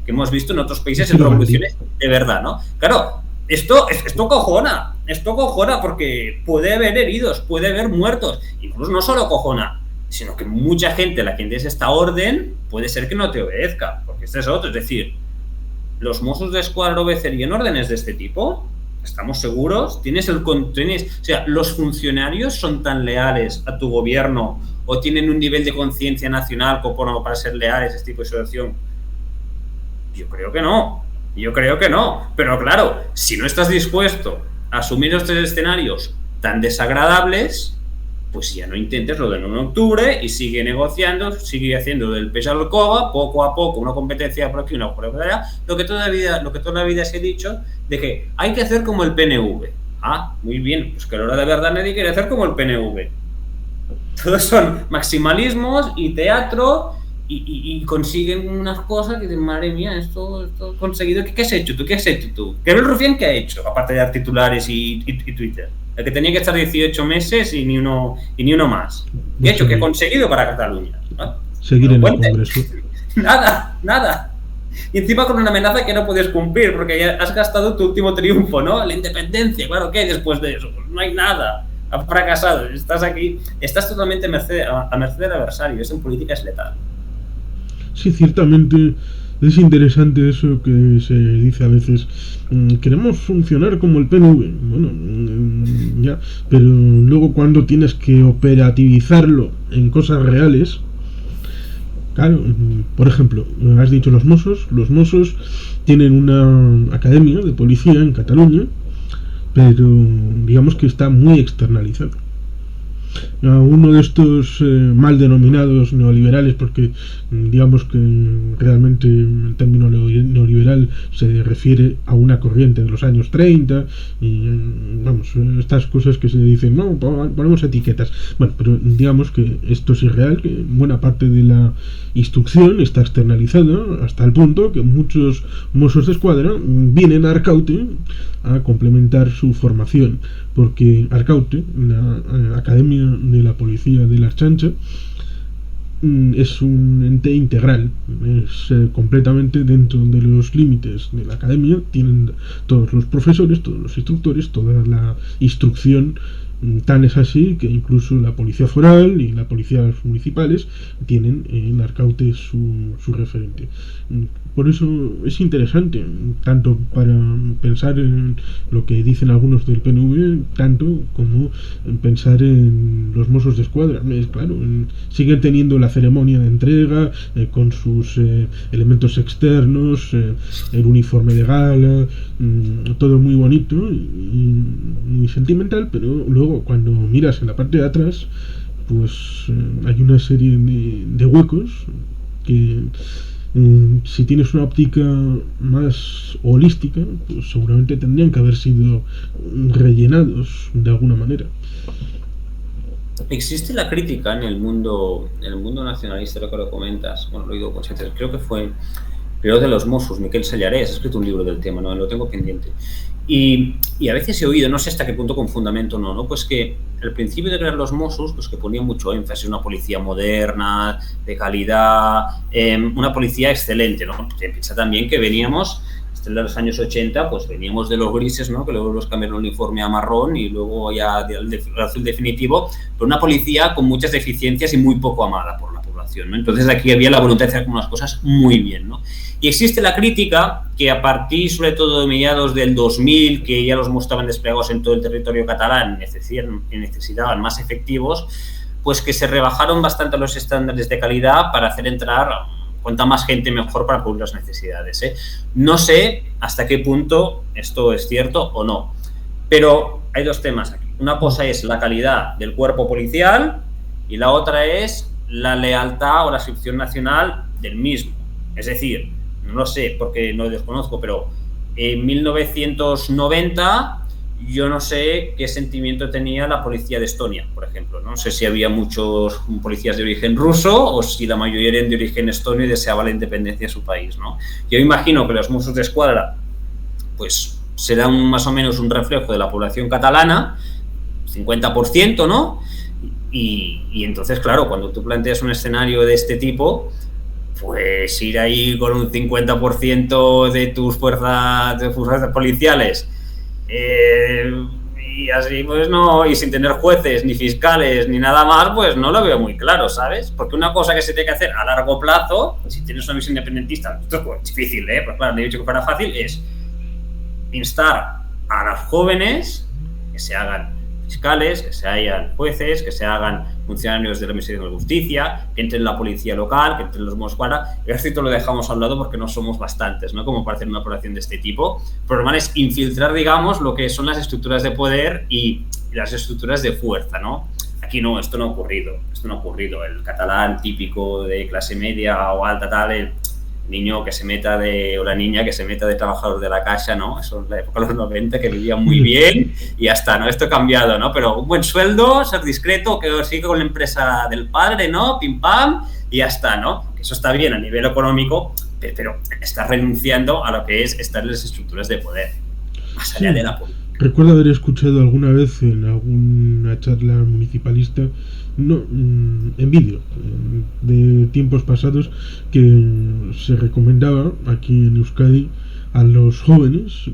Que hemos visto en otros países en revoluciones de verdad, ¿no? Claro, esto cojona porque puede haber heridos, puede haber muertos, incluso no solo cojona, sino que mucha gente a la que des esta orden puede ser que no te obedezca, porque este es otro, es decir, ¿los Mossos de Escuadra obedecerían órdenes de este tipo? ¿Estamos seguros? O sea, ¿los funcionarios son tan leales a tu gobierno o tienen un nivel de conciencia nacional como para ser leales a este tipo de situación? Yo creo que no, pero claro, si no estás dispuesto a asumir estos escenarios tan desagradables, pues ya no intentes lo del 1 de octubre y sigue negociando, sigue haciendo del pez al coba, poco a poco, una competencia por aquí, una por allá, lo que toda la vida se ha dicho de que hay que hacer como el PNV. Ah, muy bien, pues que a la hora de verdad nadie quiere hacer como el PNV. Todos son maximalismos y teatro y consiguen unas cosas que dicen, madre mía, esto conseguido. ¿Qué has hecho tú? ¿Qué el Rufián qué ha hecho? Aparte de dar titulares y Twitter. El que tenía que estar 18 meses y ni uno más. ¿Qué ha hecho? ¿Qué ha conseguido para Cataluña? ¿No? Seguir en el Congreso. Nada. Y encima con una amenaza que no puedes cumplir porque ya has gastado tu último triunfo, ¿no? La independencia. Claro, ¿qué hay después de eso? Pues no hay nada. Has fracasado. Estás aquí. Estás totalmente a merced del adversario. Eso en política es letal. Sí, ciertamente es interesante eso que se dice a veces. Queremos funcionar como el PNV. Bueno, ya, pero luego cuando tienes que operativizarlo en cosas reales, claro, por ejemplo, has dicho los Mossos tienen una academia de policía en Cataluña, pero digamos que está muy externalizado. A uno de estos mal denominados neoliberales, porque digamos que realmente el término neoliberal se refiere a una corriente de los años 30 y vamos, estas cosas que se dicen, no, ponemos etiquetas, bueno, pero digamos que esto es irreal, que buena parte de la instrucción está externalizada hasta el punto que muchos Mossos de Escuadra vienen a Arkaute a complementar su formación, porque Arkaute, la Academia de la Policía de la Archancha, es un ente integral, es completamente dentro de los límites de la academia, tienen todos los profesores, todos los instructores, toda la instrucción. Tan es así que incluso la policía foral y las policías municipales tienen en Arkaute su referente. Por eso es interesante, tanto para pensar en lo que dicen algunos del PNV, tanto como en pensar en los Mossos de Escuadra. Claro, siguen teniendo la ceremonia de entrega con sus elementos externos, el uniforme de gala, todo muy bonito y muy sentimental, pero luego cuando miras en la parte de atrás, pues hay una serie de huecos que si tienes una óptica más holística, pues seguramente tendrían que haber sido rellenados de alguna manera. Existe la crítica en el mundo nacionalista, lo que lo comentas, bueno, lo he oído conscientes, creo que fue primero de los Mossos, Miquel Sallarés, ha escrito un libro del tema, ¿no? Lo tengo pendiente. Y a veces he oído, no sé hasta qué punto con fundamento o no, pues que al principio de crear los Mossos, pues que ponía mucho énfasis en una policía moderna, de calidad, una policía excelente, ¿no? Piensa también que veníamos, desde los años 80, pues veníamos de los grises, ¿no? Que luego los cambiaron el uniforme a marrón y luego ya del azul definitivo, pero una policía con muchas deficiencias y muy poco amada por la población, ¿no? Entonces aquí había la voluntad de hacer unas cosas muy bien, ¿no? Y existe la crítica que a partir sobre todo de mediados del 2000, que ya los Mossos estaban desplegados en todo el territorio catalán y necesitaban más efectivos, pues que se rebajaron bastante los estándares de calidad para hacer entrar cuanta más gente mejor para cubrir las necesidades, ¿eh? No sé hasta qué punto esto es cierto o no, pero hay dos temas aquí. Una cosa es la calidad del cuerpo policial y la otra es la lealtad o la adscripción nacional del mismo. Es decir, no lo sé porque no lo desconozco, pero en 1990 yo no sé qué sentimiento tenía la policía de Estonia, por ejemplo. No sé si había muchos policías de origen ruso o si la mayoría eran de origen estonio y deseaba la independencia de su país, ¿no? Yo imagino que los Mossos d'Esquadra pues serán más o menos un reflejo de la población catalana, 50%, ¿no? Y entonces, claro, cuando tú planteas un escenario de este tipo, pues ir ahí con un 50% de tus fuerzas policiales y así pues no, y sin tener jueces ni fiscales ni nada más, pues no lo veo muy claro, ¿sabes? Porque una cosa que se tiene que hacer a largo plazo, si tienes una visión independentista, esto es pues, difícil, pues claro, no he dicho que fuera fácil, es instar a los jóvenes que se hagan fiscales, que se hagan jueces, que se hagan funcionarios de la Administración de Justicia, que entren la policía local, que entren los Mossos d'Esquadra. El ejército lo dejamos a un lado porque no somos bastantes, ¿no? Como para hacer una operación de este tipo. Pero normal es infiltrar, digamos, lo que son las estructuras de poder y las estructuras de fuerza, ¿no? Aquí no, esto no ha ocurrido. El catalán típico de clase media o alta, tal, el niño que se meta o la niña que se meta de trabajador de la Caixa, ¿no? Eso es la época de los 90, que vivían muy bien y ya está, ¿no? Esto ha cambiado, ¿no? Pero un buen sueldo, ser discreto, que siga con la empresa del padre, ¿no? Pim pam, y ya está, ¿no? Que eso está bien a nivel económico, pero está renunciando a lo que es estar en las estructuras de poder, más allá de la política. Recuerdo haber escuchado alguna vez en alguna charla municipalista, no, en vídeo, de tiempos pasados, que se recomendaba aquí en Euskadi a los jóvenes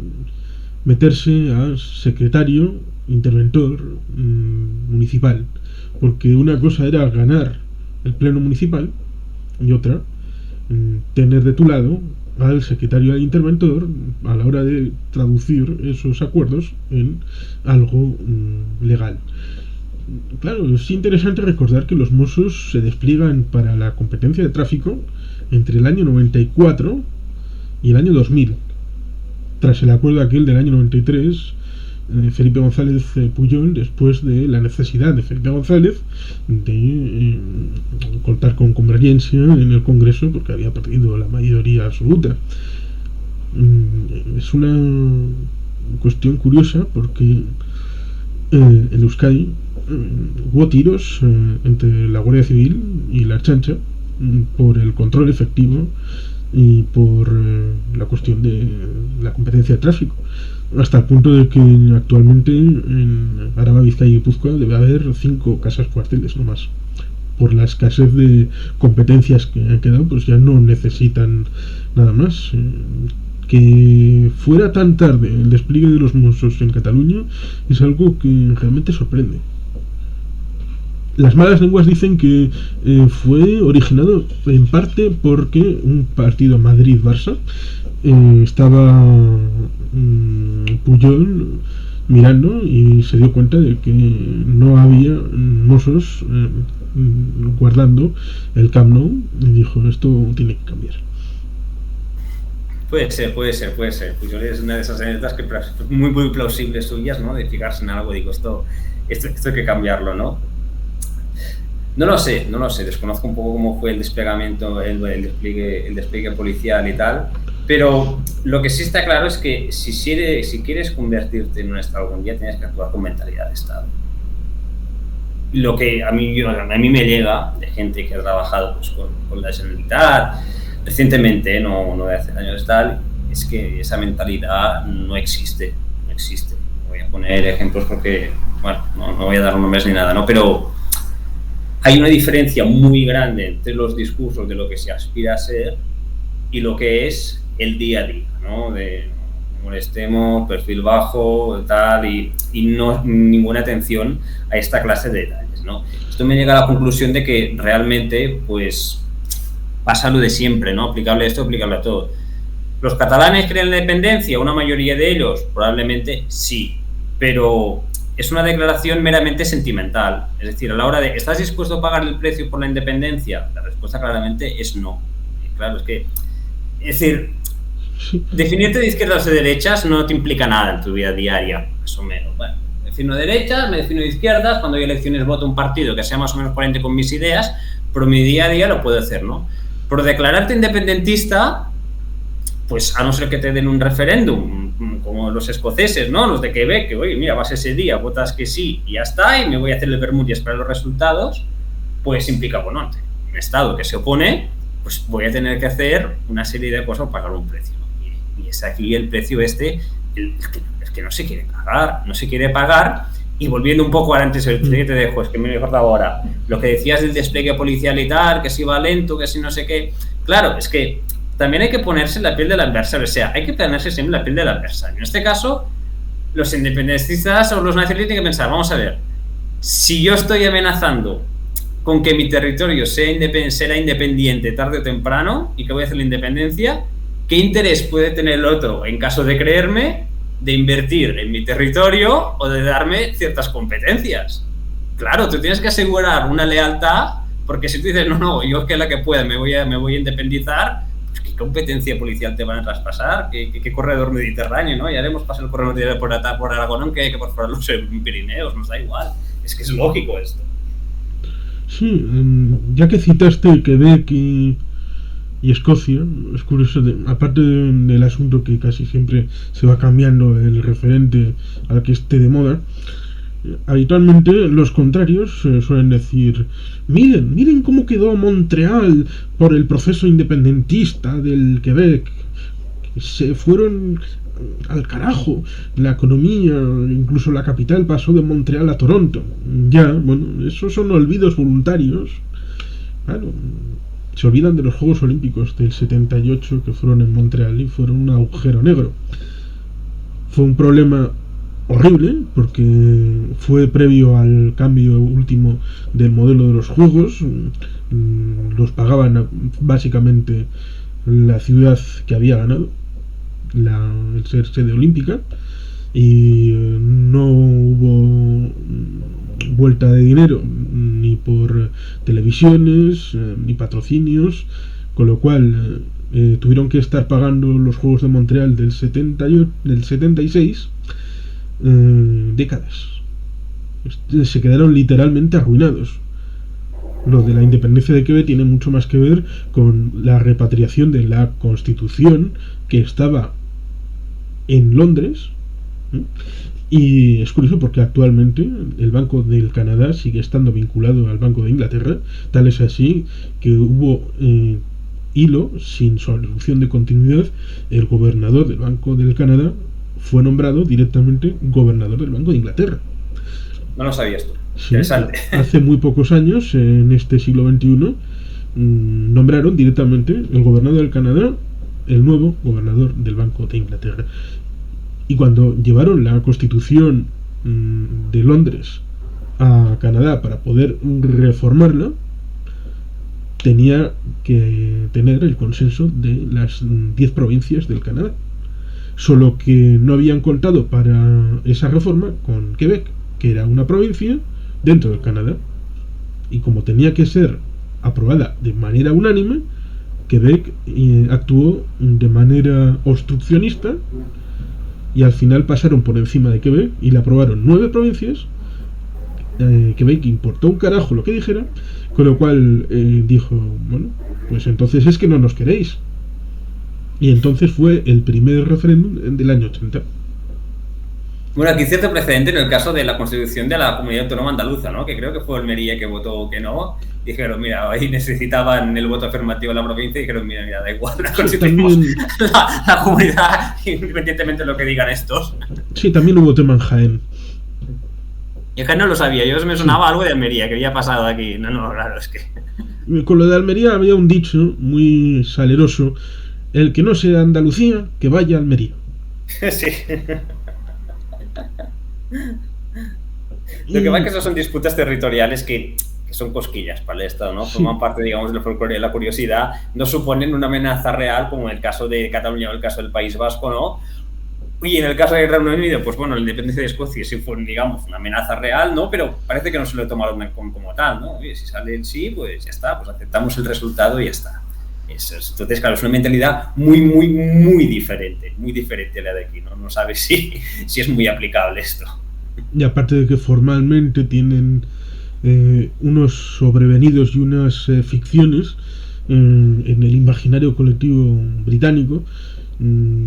meterse a secretario interventor municipal, porque una cosa era ganar el pleno municipal y otra tener de tu lado al secretario del interventor a la hora de traducir esos acuerdos en algo legal. Claro, es interesante recordar que los Mossos se despliegan para la competencia de tráfico entre el año 94 y el año 2000. Tras el acuerdo aquel del año 93, Felipe González Pujol, después de la necesidad de Felipe González de contar con convergencia en el Congreso porque había perdido la mayoría absoluta. Es una cuestión curiosa porque en Euskadi hubo tiros entre la Guardia Civil y la Ertzaintza por el control efectivo y por la cuestión de la competencia de tráfico, hasta el punto de que actualmente en Araba, Vizcaya y Guipúzcoa debe haber 5 casas cuarteles nomás. Por la escasez de competencias que han quedado, pues ya no necesitan nada más. Que fuera tan tarde el despliegue de los Mossos en Cataluña es algo que realmente sorprende. Las malas lenguas dicen que fue originado en parte porque un partido Madrid-Barça estaba Pujol mirando y se dio cuenta de que no había Mossos guardando el Camp Nou y dijo, esto tiene que cambiar. Puede ser. Pujol es una de esas anécdotas que muy, muy plausibles suyas, ¿no? De fijarse en algo, digo, esto hay que cambiarlo, ¿no? No lo sé, desconozco un poco cómo fue el desplegamiento, el despliegue policial y tal, pero lo que sí está claro es que si quieres convertirte en un Estado algún día, tienes que actuar con mentalidad de Estado. Lo que a mí me llega de gente que ha trabajado pues, con la Generalitat recientemente, no de hace años tal, es que esa mentalidad no existe. Voy a poner ejemplos porque, bueno, no voy a dar nombres ni nada, ¿no? Pero hay una diferencia muy grande entre los discursos de lo que se aspira a ser y lo que es el día a día, ¿no? De molestemos, perfil bajo, tal, y no ninguna atención a esta clase de detalles, ¿no? Esto me llega a la conclusión de que realmente, pues, pasa lo de siempre, ¿no? Aplicable a esto, aplicable a todo. ¿Los catalanes creen la independencia? Una mayoría de ellos, probablemente sí, pero es una declaración meramente sentimental. Es decir, a la hora de ¿estás dispuesto a pagar el precio por la independencia? La respuesta claramente es no. claro, es decir, definirte de izquierdas o de derechas no te implica nada en tu vida diaria, más o menos. Bueno, me defino de derechas, me defino de izquierdas, cuando hay elecciones voto un partido que sea más o menos coherente con mis ideas, pero mi día a día lo puedo hacer, ¿no? Por declararte independentista, pues a no ser que te den un referéndum, como los escoceses, ¿no? Los de Quebec, que, oye, mira, vas ese día, votas que sí y ya está, y me voy a hacer el vermut y esperar los resultados, pues implica, bueno, un Estado que se opone, pues voy a tener que hacer una serie de cosas para pagar un precio. Y es aquí el precio el que no se quiere pagar, y volviendo un poco antes, el que te dejo, es que me he acordado ahora, lo que decías del despliegue policial y tal, que si va lento, que si no sé qué, claro, es que también hay que ponerse en la piel del adversario, o sea, hay que ponerse siempre en la piel del adversario. En este caso, los independentistas o los nacionalistas tienen que pensar, vamos a ver, si yo estoy amenazando con que mi territorio será independiente tarde o temprano y que voy a hacer la independencia, ¿qué interés puede tener el otro, en caso de creerme, de invertir en mi territorio o de darme ciertas competencias? Claro, tú tienes que asegurar una lealtad, porque si tú dices, no, yo es que la que pueda me voy a independizar, ¿qué competencia policial te van a traspasar? ¿Qué corredor mediterráneo, no? Ya haremos pasar el corredor mediterráneo por Aragón que por fuera los Pirineos, nos da igual. Es que es lógico esto. Sí, ya que citaste Quebec y Escocia, es curioso, aparte del asunto que casi siempre se va cambiando el referente al que esté de moda, habitualmente los contrarios suelen decir, miren cómo quedó Montreal por el proceso independentista del Quebec, se fueron al carajo la economía, incluso la capital pasó de Montreal a Toronto. Ya, bueno, esos son olvidos voluntarios. Claro, se olvidan de los Juegos Olímpicos del 78 que fueron en Montreal y fueron un agujero negro. Fue un problema horrible porque fue previo al cambio último del modelo de los Juegos. Los pagaban básicamente la ciudad que había ganado el ser sede olímpica, y no hubo vuelta de dinero ni por televisiones ni patrocinios, con lo cual tuvieron que estar pagando los Juegos de Montreal del 76 décadas. Se quedaron literalmente arruinados. Lo de la independencia de Quebec tiene mucho más que ver con la repatriación de la Constitución que estaba en Londres. Y es curioso porque actualmente el Banco del Canadá sigue estando vinculado al Banco de Inglaterra, tal es así que hubo hilo sin solución de continuidad. El gobernador del Banco del Canadá fue nombrado directamente gobernador del Banco de Inglaterra. No lo sabías tú. Sí, hace muy pocos años, en este siglo XXI, nombraron directamente el gobernador del Canadá el nuevo gobernador del Banco de Inglaterra. Y cuando llevaron la Constitución de Londres a Canadá para poder reformarla, tenía que tener el consenso de las 10 provincias del Canadá. Solo que no habían contado para esa reforma con Quebec, que era una provincia dentro del Canadá, y como tenía que ser aprobada de manera unánime, Quebec actuó de manera obstruccionista y al final pasaron por encima de Quebec y le aprobaron 9 provincias. Quebec importó un carajo lo que dijera, con lo cual dijo, bueno, pues entonces es que no nos queréis, y entonces fue el primer referéndum del año 80. Bueno, aquí cierto precedente en el caso de la constitución de la Comunidad Autónoma Andaluza, ¿no? Que creo que fue Almería que votó que no. Dijeron, mira, ahí necesitaban el voto afirmativo de la provincia y dijeron, mira, da igual, la constituimos la comunidad independientemente de lo que digan estos. Sí, también hubo tema en Jaén. Y en Jaén no lo sabía, yo me sonaba algo de Almería, que había pasado aquí. No, claro, es que... Con lo de Almería había un dicho muy saleroso: el que no sea Andalucía, que vaya a Almería. Sí. Lo que pasa es que eso son disputas territoriales que son cosquillas para el Estado, ¿no? Sí. Forman parte, digamos, del folclore y la curiosidad. No suponen una amenaza real, como en el caso de Cataluña o el caso del País Vasco, ¿no? Y en el caso del Reino Unido, pues bueno, la independencia de Escocia sí fue, digamos, una amenaza real, ¿no? Pero parece que no se lo tomaron como tal, ¿no? Oye, si sale el sí, pues ya está, pues aceptamos el resultado y ya está. Eso es. Entonces, claro, es una mentalidad muy diferente a la de aquí, ¿no? No sabes si es muy aplicable esto. Y aparte de que formalmente tienen unos sobrevenidos y unas ficciones en el imaginario colectivo británico.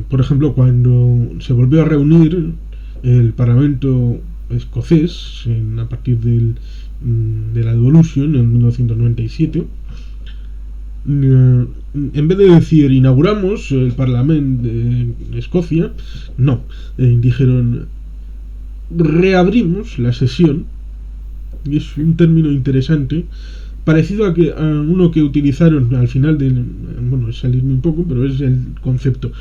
Por ejemplo, cuando se volvió a reunir el Parlamento escocés a partir de la Devolution en 1997, en vez de decir inauguramos el Parlamento de Escocia, no, dijeron reabrimos la sesión. Y es un término interesante, parecido a uno que utilizaron al final bueno, es salirme un poco, pero es el concepto.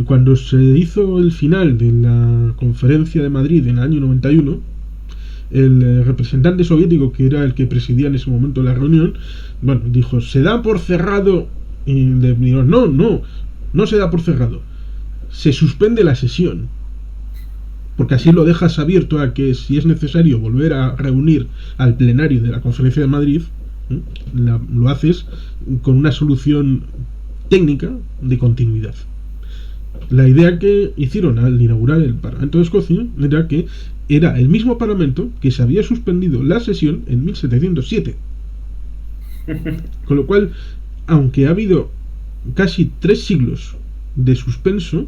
Cuando se hizo el final de la conferencia de Madrid en el año 91, el representante soviético, que era el que presidía en ese momento la reunión, bueno, dijo, se da por cerrado, y le dijeron, no se da por cerrado, se suspende la sesión, porque así lo dejas abierto a que si es necesario volver a reunir al plenario de la Conferencia de Madrid, lo haces con una solución técnica de continuidad. La idea que hicieron al inaugurar el Parlamento de Escocia era que era el mismo Parlamento que se había suspendido la sesión en 1707. Con lo cual, aunque ha habido casi 3 siglos de suspenso,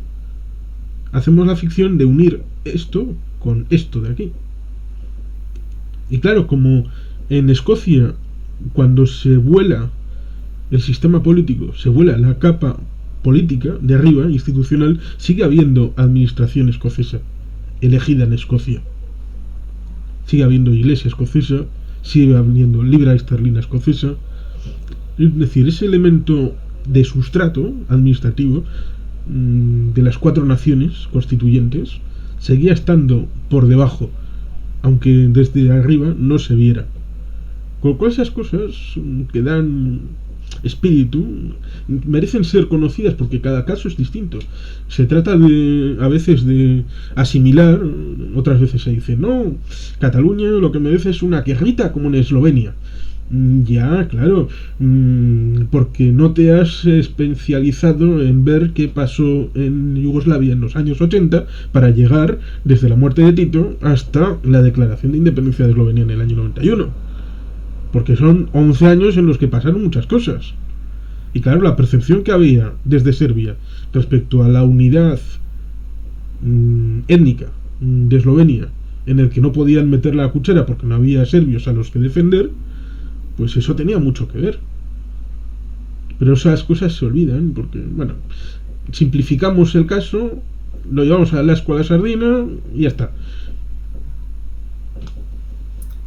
hacemos la ficción de unir esto con esto de aquí. Y claro, como en Escocia, cuando se vuela el sistema político, se vuela la capa política de arriba, institucional, sigue habiendo administración escocesa elegida en Escocia. Sigue habiendo iglesia escocesa, sigue habiendo libra esterlina escocesa. Es decir, ese elemento de sustrato administrativo de las 4 naciones constituyentes seguía estando por debajo, aunque desde arriba no se viera. Con lo cual esas cosas que dan espíritu merecen ser conocidas porque cada caso es distinto. Se trata a veces de asimilar, otras veces se dice, no, Cataluña lo que merece es una guerrita como en Eslovenia. Ya, claro, porque no te has especializado en ver qué pasó en Yugoslavia en los años 80 para llegar desde la muerte de Tito hasta la declaración de independencia de Eslovenia en el año 91. Porque son 11 años en los que pasaron muchas cosas. Y claro, la percepción que había desde Serbia respecto a la unidad étnica de Eslovenia, en el que no podían meter la cuchara porque no había serbios a los que defender, pues eso tenía mucho que ver. Pero esas cosas se olvidan porque, bueno, simplificamos el caso, lo llevamos a la escuela sardina y ya está.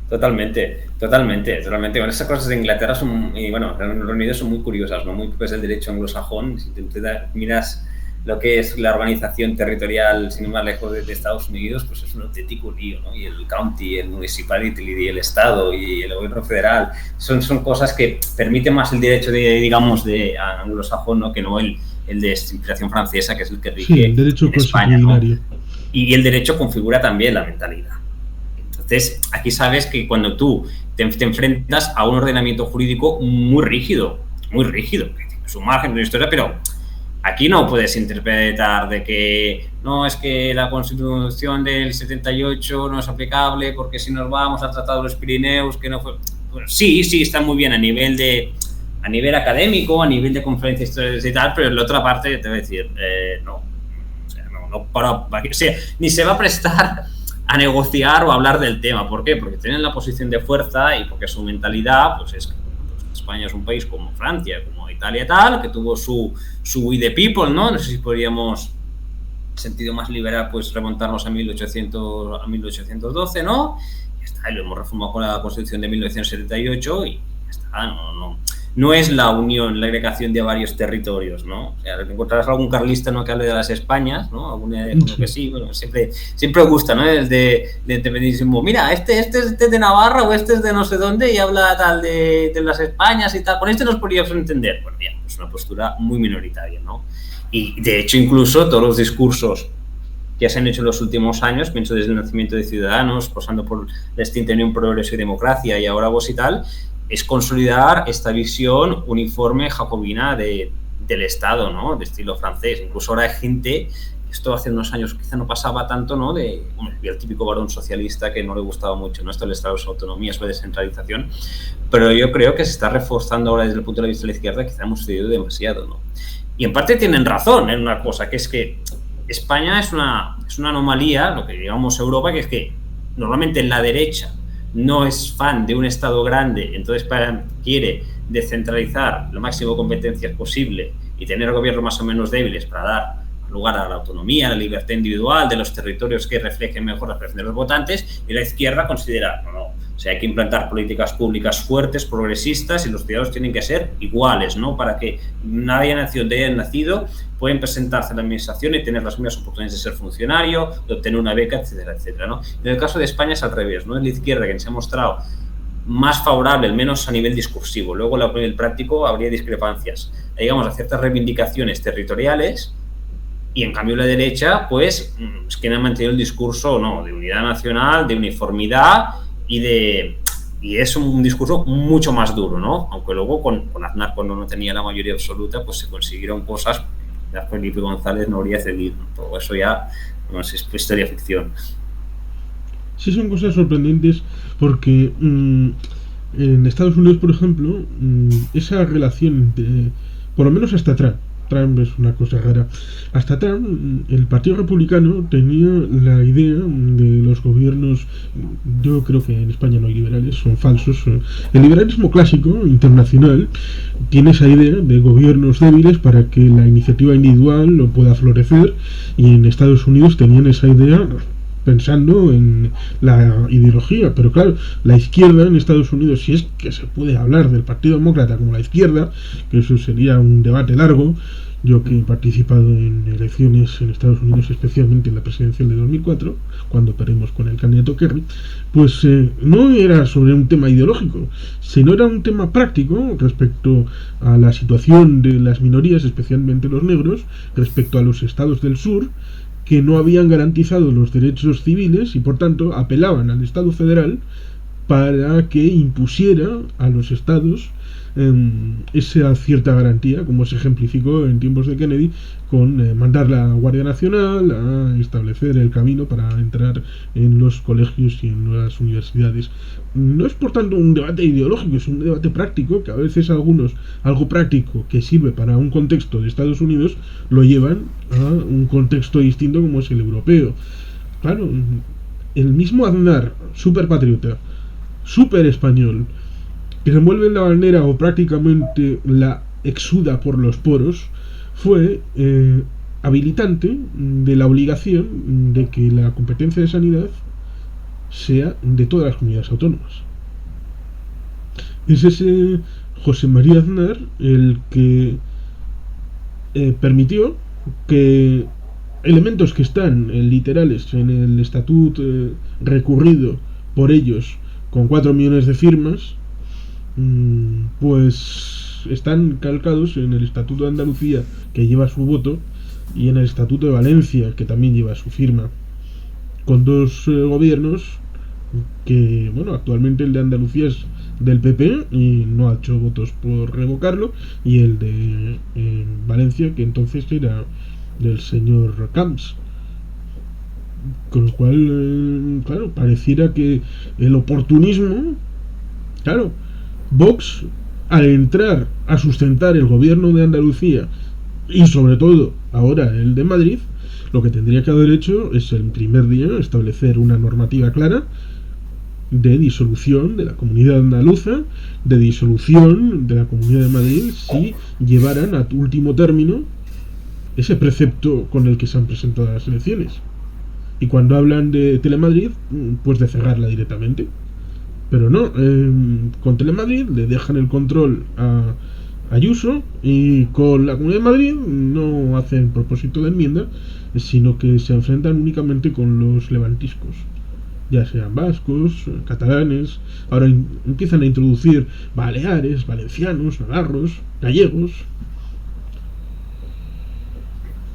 Totalmente. Bueno, esas cosas de Inglaterra y bueno, Reino Unido son muy curiosas, ¿no? Muy propias del derecho anglosajón. Si te miras lo que es la organización territorial, sin ir más lejos de Estados Unidos, pues es un auténtico lío, ¿no? Y el county, el municipality, y el estado y el gobierno federal son cosas que permiten más el derecho de anglosajón, ¿no? Que no el de inspiración francesa, que es el que rige el derecho en España, ¿no? Y el derecho configura también la mentalidad. Entonces, aquí sabes que cuando tú te enfrentas a un ordenamiento jurídico muy rígido, que tiene su margen de historia, pero aquí no puedes interpretar de que no, es que la Constitución del 78 no es aplicable porque si nos vamos al Tratado de los Pirineos, que no fue... Bueno, sí, está muy bien a nivel académico, a nivel de conferencias históricas y tal, pero en la otra parte te voy a decir, no. O sea, ni se va a prestar a negociar o a hablar del tema. ¿Por qué? Porque tienen la posición de fuerza y porque su mentalidad, pues es que España es un país como Francia, como Italia tal, que tuvo su We the People, ¿no? No sé si podríamos, en sentido más liberal, pues remontarnos a 1812, ¿no? Y ya está, y lo hemos reformado con la Constitución de 1978 y ya está, no es la unión, la agregación de varios territorios, ¿no? O sea, encontrarás algún carlista, ¿no?, que hable de las Españas, ¿no? Alguno que sí, bueno, siempre gusta, ¿no? El de independentismo. Mira, este es de Navarra o este es de no sé dónde y habla tal de las Españas y tal. Con este nos podríamos entender. Bueno, ya, es una postura muy minoritaria, ¿no? Y, de hecho, incluso todos los discursos que se han hecho en los últimos años, pienso desde el nacimiento de Ciudadanos, pasando por la extinta Unión Progreso y Democracia y ahora Vox y tal, es consolidar esta visión uniforme jacobina del Estado, ¿no? De estilo francés. Incluso ahora hay gente, esto hace unos años quizá no pasaba tanto, ¿no? El típico varón socialista que no le gustaba mucho, ¿no? Esto del Estado, su autonomía, su descentralización, pero yo creo que se está reforzando ahora desde el punto de vista de la izquierda, quizá hemos cedido demasiado, ¿no? Y en parte tienen razón en una cosa, que es que España es una anomalía, lo que llamamos Europa, que es que normalmente la derecha no es fan de un Estado grande, entonces quiere descentralizar lo máximo de competencias posible y tener gobiernos más o menos débiles para dar lugar a la autonomía, a la libertad individual de los territorios que reflejen mejor la preferencia de los votantes, y la izquierda considera, no, o sea, hay que implantar políticas públicas fuertes, progresistas, y los ciudadanos tienen que ser iguales, ¿no? Para que nadie donde hayan nacido pueden presentarse a la administración y tener las mismas oportunidades de ser funcionario, de obtener una beca, etcétera, etcétera, ¿no? En el caso de España es al revés, ¿no? Es la izquierda que se ha mostrado más favorable, al menos a nivel discursivo. Luego, a nivel práctico, habría discrepancias, digamos, a ciertas reivindicaciones territoriales, y en cambio la derecha, pues, es que no ha mantenido el discurso, no, de unidad nacional, de uniformidad y es un discurso mucho más duro, ¿no? Aunque luego con Aznar, cuando no tenía la mayoría absoluta, pues se consiguieron cosas. Ya Felipe González no habría cedido, ¿no? Todo eso ya no es historia ficción. Sí, son cosas sorprendentes porque en Estados Unidos, por ejemplo, esa relación, por lo menos hasta Trump es una cosa rara. Hasta Trump, el Partido Republicano tenía la idea de los gobiernos, yo creo que en España no hay liberales, son falsos. El liberalismo clásico, internacional, tiene esa idea de gobiernos débiles para que la iniciativa individual lo pueda florecer, y en Estados Unidos tenían esa idea pensando en la ideología, pero claro, la izquierda en Estados Unidos, si es que se puede hablar del Partido Demócrata como la izquierda, que eso sería un debate largo. Yo que he participado en elecciones en Estados Unidos, especialmente en la presidencial de 2004, cuando perdimos con el candidato Kerry, pues no era sobre un tema ideológico, sino era un tema práctico respecto a la situación de las minorías, especialmente los negros, respecto a los estados del sur, que no habían garantizado los derechos civiles y por tanto apelaban al Estado federal para que impusiera a los estados esa cierta garantía, como se ejemplificó en tiempos de Kennedy con mandar la Guardia Nacional a establecer el camino para entrar en los colegios y en las universidades. No es por tanto un debate ideológico, es un debate práctico, que a veces algunos, algo práctico que sirve para un contexto de Estados Unidos, lo llevan a un contexto distinto como es el europeo. Claro, el mismo Aznar, súper patriota, súper español, que se envuelve en la bandera o prácticamente la exuda por los poros, fue habilitante de la obligación de que la competencia de sanidad sea de todas las comunidades autónomas. Es ese José María Aznar el que permitió que elementos que están literales en el estatuto recurrido por ellos con 4 millones de firmas, pues están calcados en el Estatuto de Andalucía, que lleva su voto, y en el Estatuto de Valencia, que también lleva su firma, con 2 gobiernos que, bueno, actualmente el de Andalucía es del PP y no ha hecho votos por revocarlo, y el de Valencia, que entonces era del señor Camps. Con lo cual, claro, pareciera que el oportunismo, claro, Vox, al entrar a sustentar el gobierno de Andalucía y sobre todo ahora el de Madrid, lo que tendría que haber hecho es el primer día establecer una normativa clara de disolución de la comunidad andaluza, de disolución de la Comunidad de Madrid, si llevaran a último término ese precepto con el que se han presentado las elecciones. Y cuando hablan de Telemadrid, pues de cerrarla directamente. Pero no, con Telemadrid le dejan el control a Ayuso, y con la Comunidad de Madrid no hacen propósito de enmienda, sino que se enfrentan únicamente con los levantiscos, ya sean vascos, catalanes. Ahora empiezan a introducir baleares, valencianos, navarros, gallegos.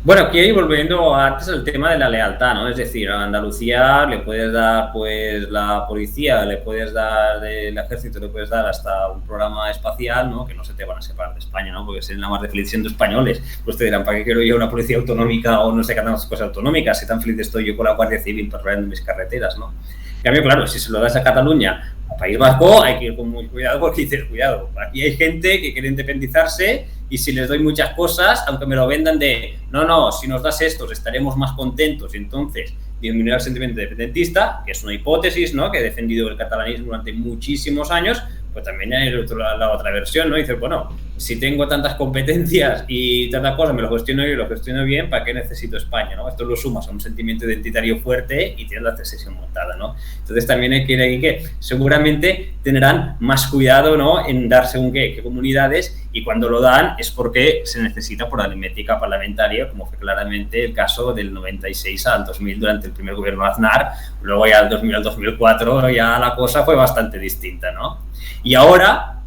Bueno, aquí volviendo antes al tema de la lealtad, ¿no? Es decir, a Andalucía le puedes dar, pues, la policía, le puedes dar el ejército, le puedes dar hasta un programa espacial, ¿no? Que no se te van a separar de España, ¿no? Porque serían nada más de feliz siendo españoles. Pues te dirán, ¿para qué quiero yo una policía autonómica o no sé qué tantas cosas autonómicas? Si tan feliz estoy yo con la Guardia Civil patrulando mis carreteras, ¿no? En cambio, claro, si se lo das a Cataluña, a País Vasco, hay que ir con mucho cuidado porque dices, cuidado, aquí hay gente que quiere independizarse y si les doy muchas cosas, aunque me lo vendan de, no, si nos das estos estaremos más contentos y entonces disminuir el sentimiento independentista, que es una hipótesis, ¿no? Que he defendido el catalanismo durante muchísimos años, pues también hay la otra versión, ¿no? Y dices, bueno, si tengo tantas competencias y tantas cosas, me lo gestiono yo y lo gestiono bien, ¿para qué necesito España, no? Esto lo sumas a un sentimiento identitario fuerte y tienes la secesión montada, ¿no? Entonces también hay que ir aquí que seguramente tendrán más cuidado, ¿no? En dar según qué comunidades, y cuando lo dan es porque se necesita por aritmética parlamentaria, como fue claramente el caso del 96 al 2000 durante el primer gobierno de Aznar. Luego ya del 2000 al 2004 ya la cosa fue bastante distinta, ¿no? Y ahora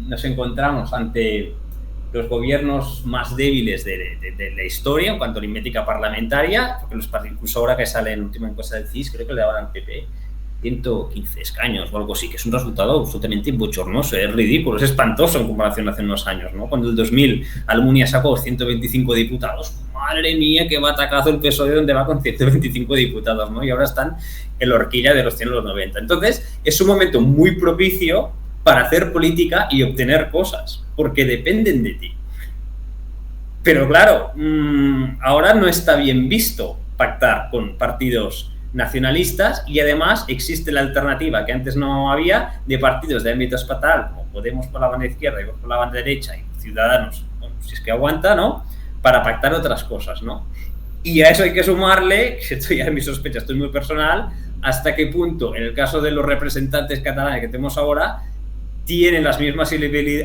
nos encontramos ante los gobiernos más débiles de la historia en cuanto a aritmética parlamentaria, porque incluso ahora que sale en última encuesta del CIS, creo que le daban al PP 115 escaños o algo así, que es un resultado absolutamente bochornoso, es ridículo, es espantoso en comparación hace unos años, ¿no? Cuando en el 2000 Almunia sacó 125 diputados, madre mía, qué batacazo el PSOE donde va con 125 diputados, ¿no? Y ahora están en la horquilla de los 100 o los 90. Entonces, es un momento muy propicio para hacer política y obtener cosas, porque dependen de ti. Pero claro, ahora no está bien visto pactar con partidos nacionalistas y además existe la alternativa que antes no había de partidos de ámbito estatal, como Podemos por la banda izquierda y por la banda derecha y Ciudadanos, bueno, si es que aguanta, ¿no? Para pactar otras cosas, ¿no? Y a eso hay que sumarle, que esto ya es mi sospecha, esto es muy personal, hasta qué punto, en el caso de los representantes catalanes que tenemos ahora, tienen las mismas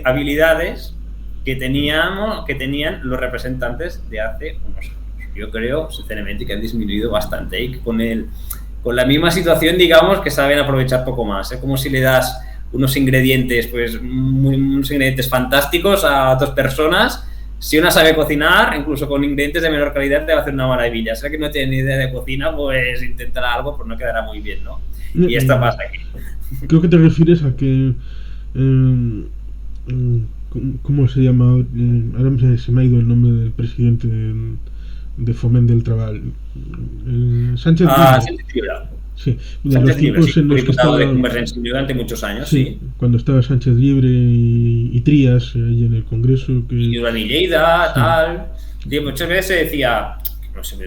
habilidades que tenían los representantes de hace unos años. Yo creo, sinceramente, que han disminuido bastante y que con la misma situación, digamos, que saben aprovechar poco más. Es como si le das unos ingredientes, pues, unos ingredientes fantásticos a otras personas. Si una sabe cocinar, incluso con ingredientes de menor calidad, te va a hacer una maravilla. Si que no tiene ni idea de cocina, pues intentará algo, pues no quedará muy bien, ¿no? Y esto pasa aquí. Creo que te refieres a que... ¿cómo se llama? Ahora se me ha ido el nombre del presidente de Foment del Trabajo. Sánchez Llibre. Sí, Sánchez Llibre, sí, en los que estaba, de Convergencia durante muchos años, sí. Cuando estaba Sánchez Llibre y Trías ahí en el Congreso. Y Duran y Lleida, sí. Tal. Sí, muchas veces se decía, no sé,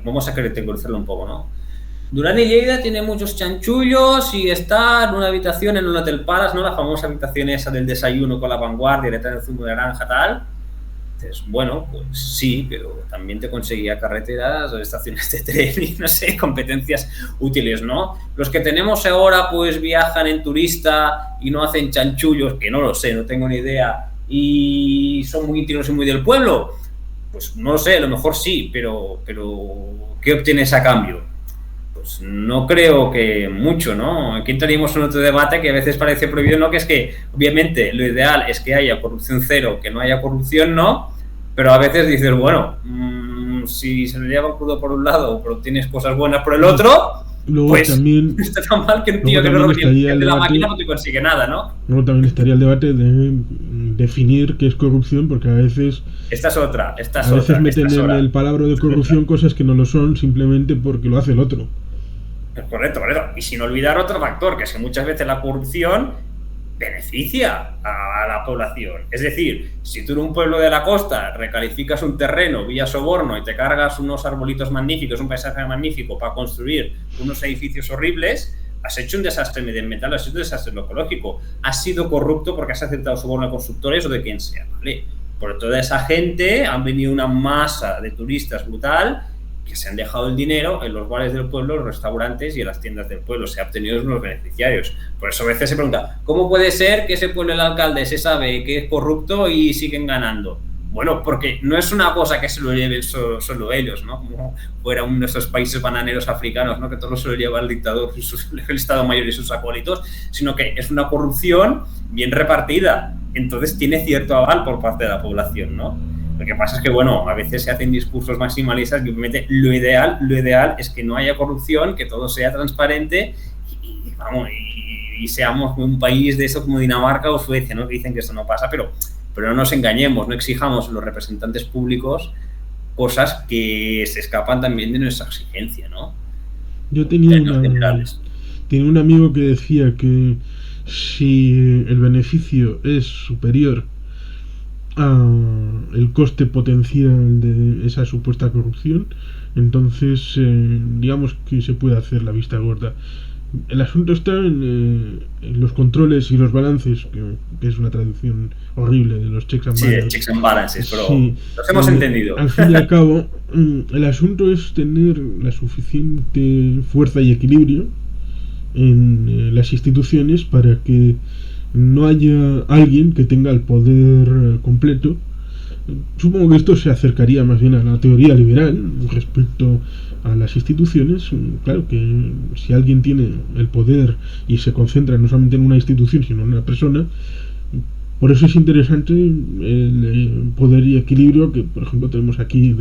vamos a caracterizarlo un poco, ¿no? Duran y Lleida tiene muchos chanchullos y está en una habitación en un Hotel Palace, ¿no? La famosa habitación esa del desayuno con la vanguardia, le traen el zumo de naranja, tal. Entonces, bueno, pues sí, pero también te conseguía carreteras o estaciones de tren y, no sé, competencias útiles, ¿no? Los que tenemos ahora, pues viajan en turista y no hacen chanchullos, que no lo sé, no tengo ni idea, y son muy íntimos y muy del pueblo. Pues no lo sé, a lo mejor sí, pero ¿qué obtienes a cambio? Pues no creo que mucho, ¿no? Aquí entraríamos en otro debate que a veces parece prohibido, ¿no? Que es que, obviamente, lo ideal es que haya corrupción cero, que no haya corrupción, ¿no? Pero a veces dices, bueno, si se le lleva crudo por un lado, pero tienes cosas buenas por el otro, luego pues también, está tan mal que un tío que no de la máquina no te consigue nada, ¿no? Luego también estaría el debate de definir qué es corrupción, porque a veces... Esta es otra. A veces meten en el palabra de corrupción cosas que no lo son simplemente porque lo hace el otro. Correcto. Y sin olvidar otro factor, que es que muchas veces la corrupción beneficia a la población. Es decir, si tú en un pueblo de la costa recalificas un terreno vía soborno y te cargas unos arbolitos magníficos, un paisaje magnífico para construir unos edificios horribles, has hecho un desastre medioambiental, has hecho un desastre ecológico, has sido corrupto porque has aceptado soborno a constructores o de quien sea, ¿vale? Por toda esa gente han venido una masa de turistas brutal que se han dejado el dinero en los bares del pueblo, los restaurantes y en las tiendas del pueblo. Se ha obtenido unos beneficiarios. Por eso a veces se pregunta, ¿cómo puede ser que ese pueblo, el alcalde, se sabe que es corrupto y siguen ganando? Bueno, porque no es una cosa que se lo lleven solo ellos, ¿no? Como fuera uno de esos países bananeros africanos, ¿no? Que todo se lo lleva el dictador, el Estado Mayor y sus acólitos, sino que es una corrupción bien repartida. Entonces tiene cierto aval por parte de la población, ¿no? Lo que pasa es que, bueno, a veces se hacen discursos maximalistas que obviamente lo ideal es que no haya corrupción, que todo sea transparente y seamos un país de eso como Dinamarca o Suecia, ¿no? Que dicen que esto no pasa, pero no nos engañemos, no exijamos a los representantes públicos cosas que se escapan también de nuestra exigencia, ¿no? Yo tenía un amigo que decía que si el beneficio es superior el coste potencial de esa supuesta corrupción, entonces digamos que se puede hacer la vista gorda. El asunto está en los controles y los balances, que es una traducción horrible de los checks and balances. Sí, checks and balances, pero sí, los hemos entendido. Al fin y al cabo, el asunto es tener la suficiente fuerza y equilibrio en las instituciones para que no haya alguien que tenga el poder completo. Supongo que esto se acercaría más bien a la teoría liberal respecto a las instituciones. Claro que si alguien tiene el poder y se concentra no solamente en una institución sino en una persona, por eso es interesante el poder y equilibrio que, por ejemplo, tenemos aquí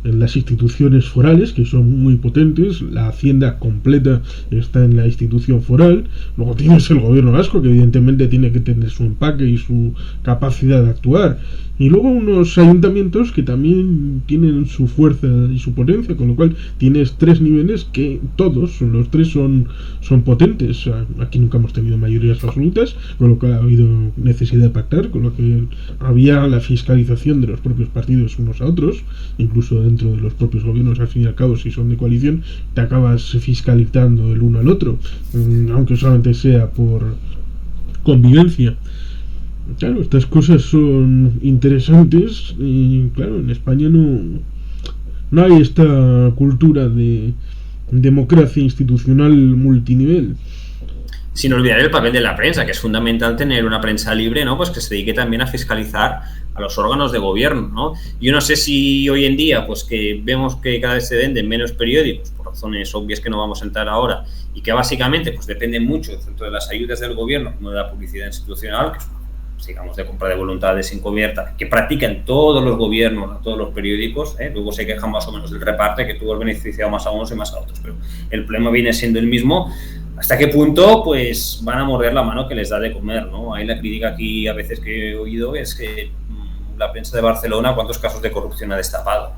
en las instituciones forales, que son muy potentes. La hacienda completa está en la institución foral. Luego tienes el gobierno vasco, que evidentemente tiene que tener su empaque y su capacidad de actuar, y luego unos ayuntamientos que también tienen su fuerza y su potencia, con lo cual tienes tres niveles que todos, los tres son potentes. Aquí nunca hemos tenido mayorías absolutas, con lo cual ha habido necesidad de pactar, con lo que había la fiscalización de los propios partidos unos a otros, incluso dentro de los propios gobiernos. Al fin y al cabo, si son de coalición, te acabas fiscalizando el uno al otro, aunque solamente sea por convivencia. Claro, estas cosas son interesantes y claro, en España no hay esta cultura de democracia institucional multinivel. Sin olvidar el papel de la prensa, que es fundamental tener una prensa libre, ¿no? Pues que se dedique también a fiscalizar a los órganos de gobierno, ¿no? Yo no sé si hoy en día, pues que vemos que cada vez se venden menos periódicos, por razones obvias que no vamos a entrar ahora, y que básicamente pues depende mucho tanto de las ayudas del gobierno como de la publicidad institucional, que es digamos de compra de voluntades encubierta, que practican todos los gobiernos, todos los periódicos, luego se quejan más o menos del reparte, que tuvo el beneficiado más a unos y más a otros, pero el problema viene siendo el mismo. ¿Hasta qué punto pues van a morder la mano que les da de comer, ¿no? Ahí la crítica aquí a veces que he oído es que la prensa de Barcelona, ¿cuántos casos de corrupción ha destapado?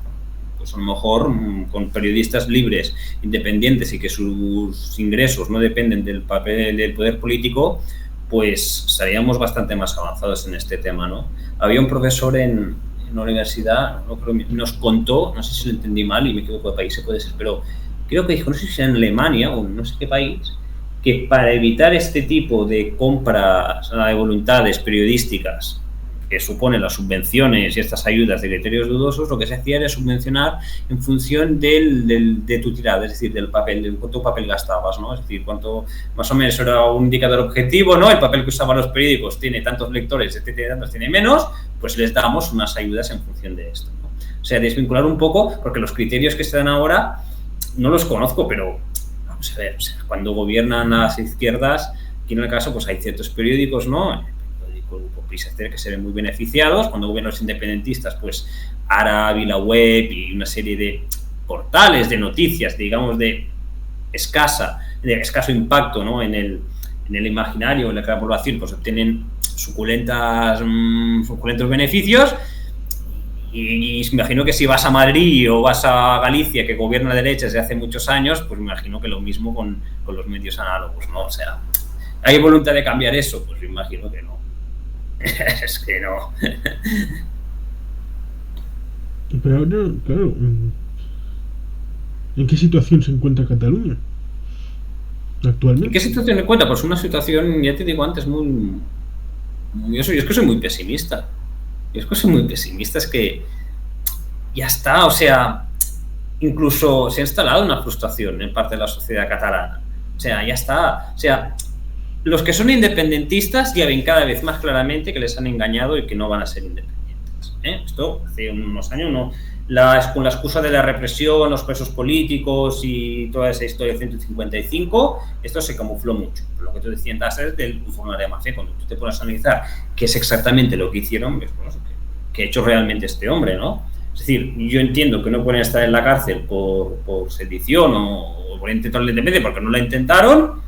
Pues a lo mejor con periodistas libres, independientes y que sus ingresos no dependen del papel del poder político, pues estaríamos bastante más avanzados en este tema, ¿no? Había un profesor en la universidad, no creo, nos contó, no sé si lo entendí mal y me equivoco de país, se puede ser, pero creo que dijo, no sé si era en Alemania o no sé qué país, que para evitar este tipo de compras de voluntades periodísticas que suponen las subvenciones y estas ayudas de criterios dudosos, lo que se hacía era subvencionar en función de tu tirada, es decir, del papel, de cuánto papel gastabas, ¿no? Es decir, cuánto, más o menos era un indicador objetivo, ¿no? El papel que usaban los periódicos tiene tantos lectores, tantos tiene menos, pues les damos unas ayudas en función de esto, ¿no? O sea, desvincular un poco, porque los criterios que se dan ahora no los conozco, pero vamos a ver, o sea, cuando gobiernan las izquierdas, aquí en el caso, pues hay ciertos periódicos, ¿no? Que se ven muy beneficiados. Cuando gobiernan los independentistas, pues Ara, VilaWeb y una serie de portales de noticias, digamos, de escaso impacto, ¿no? en el imaginario, en la población, pues obtienen suculentos beneficios. Y me imagino que si vas a Madrid o vas a Galicia, que gobierna la derecha desde hace muchos años, pues me imagino que lo mismo con los medios análogos, ¿no? O sea, ¿hay voluntad de cambiar eso? Pues me imagino que no. Es que no. Pero ahora, claro, ¿en qué situación se encuentra Cataluña actualmente? ¿En qué situación se encuentra? Pues una situación, ya te digo antes, muy yo es que soy muy pesimista. Es que ya está, o sea, incluso se ha instalado una frustración en parte de la sociedad catalana. O sea, ya está, o sea, los que son independentistas ya ven cada vez más claramente que les han engañado y que no van a ser independientes. Esto hace unos años con la excusa de la represión, los presos políticos y toda esa historia del 155, esto se camufló mucho. Lo que tú decías es del funcionario de mafia. Cuando tú te pones a analizar qué es exactamente lo que hicieron, pues, bueno, ha hecho realmente este hombre, ¿no? Es decir, yo entiendo que no pueden estar en la cárcel por sedición o por intentar la independencia porque no la intentaron,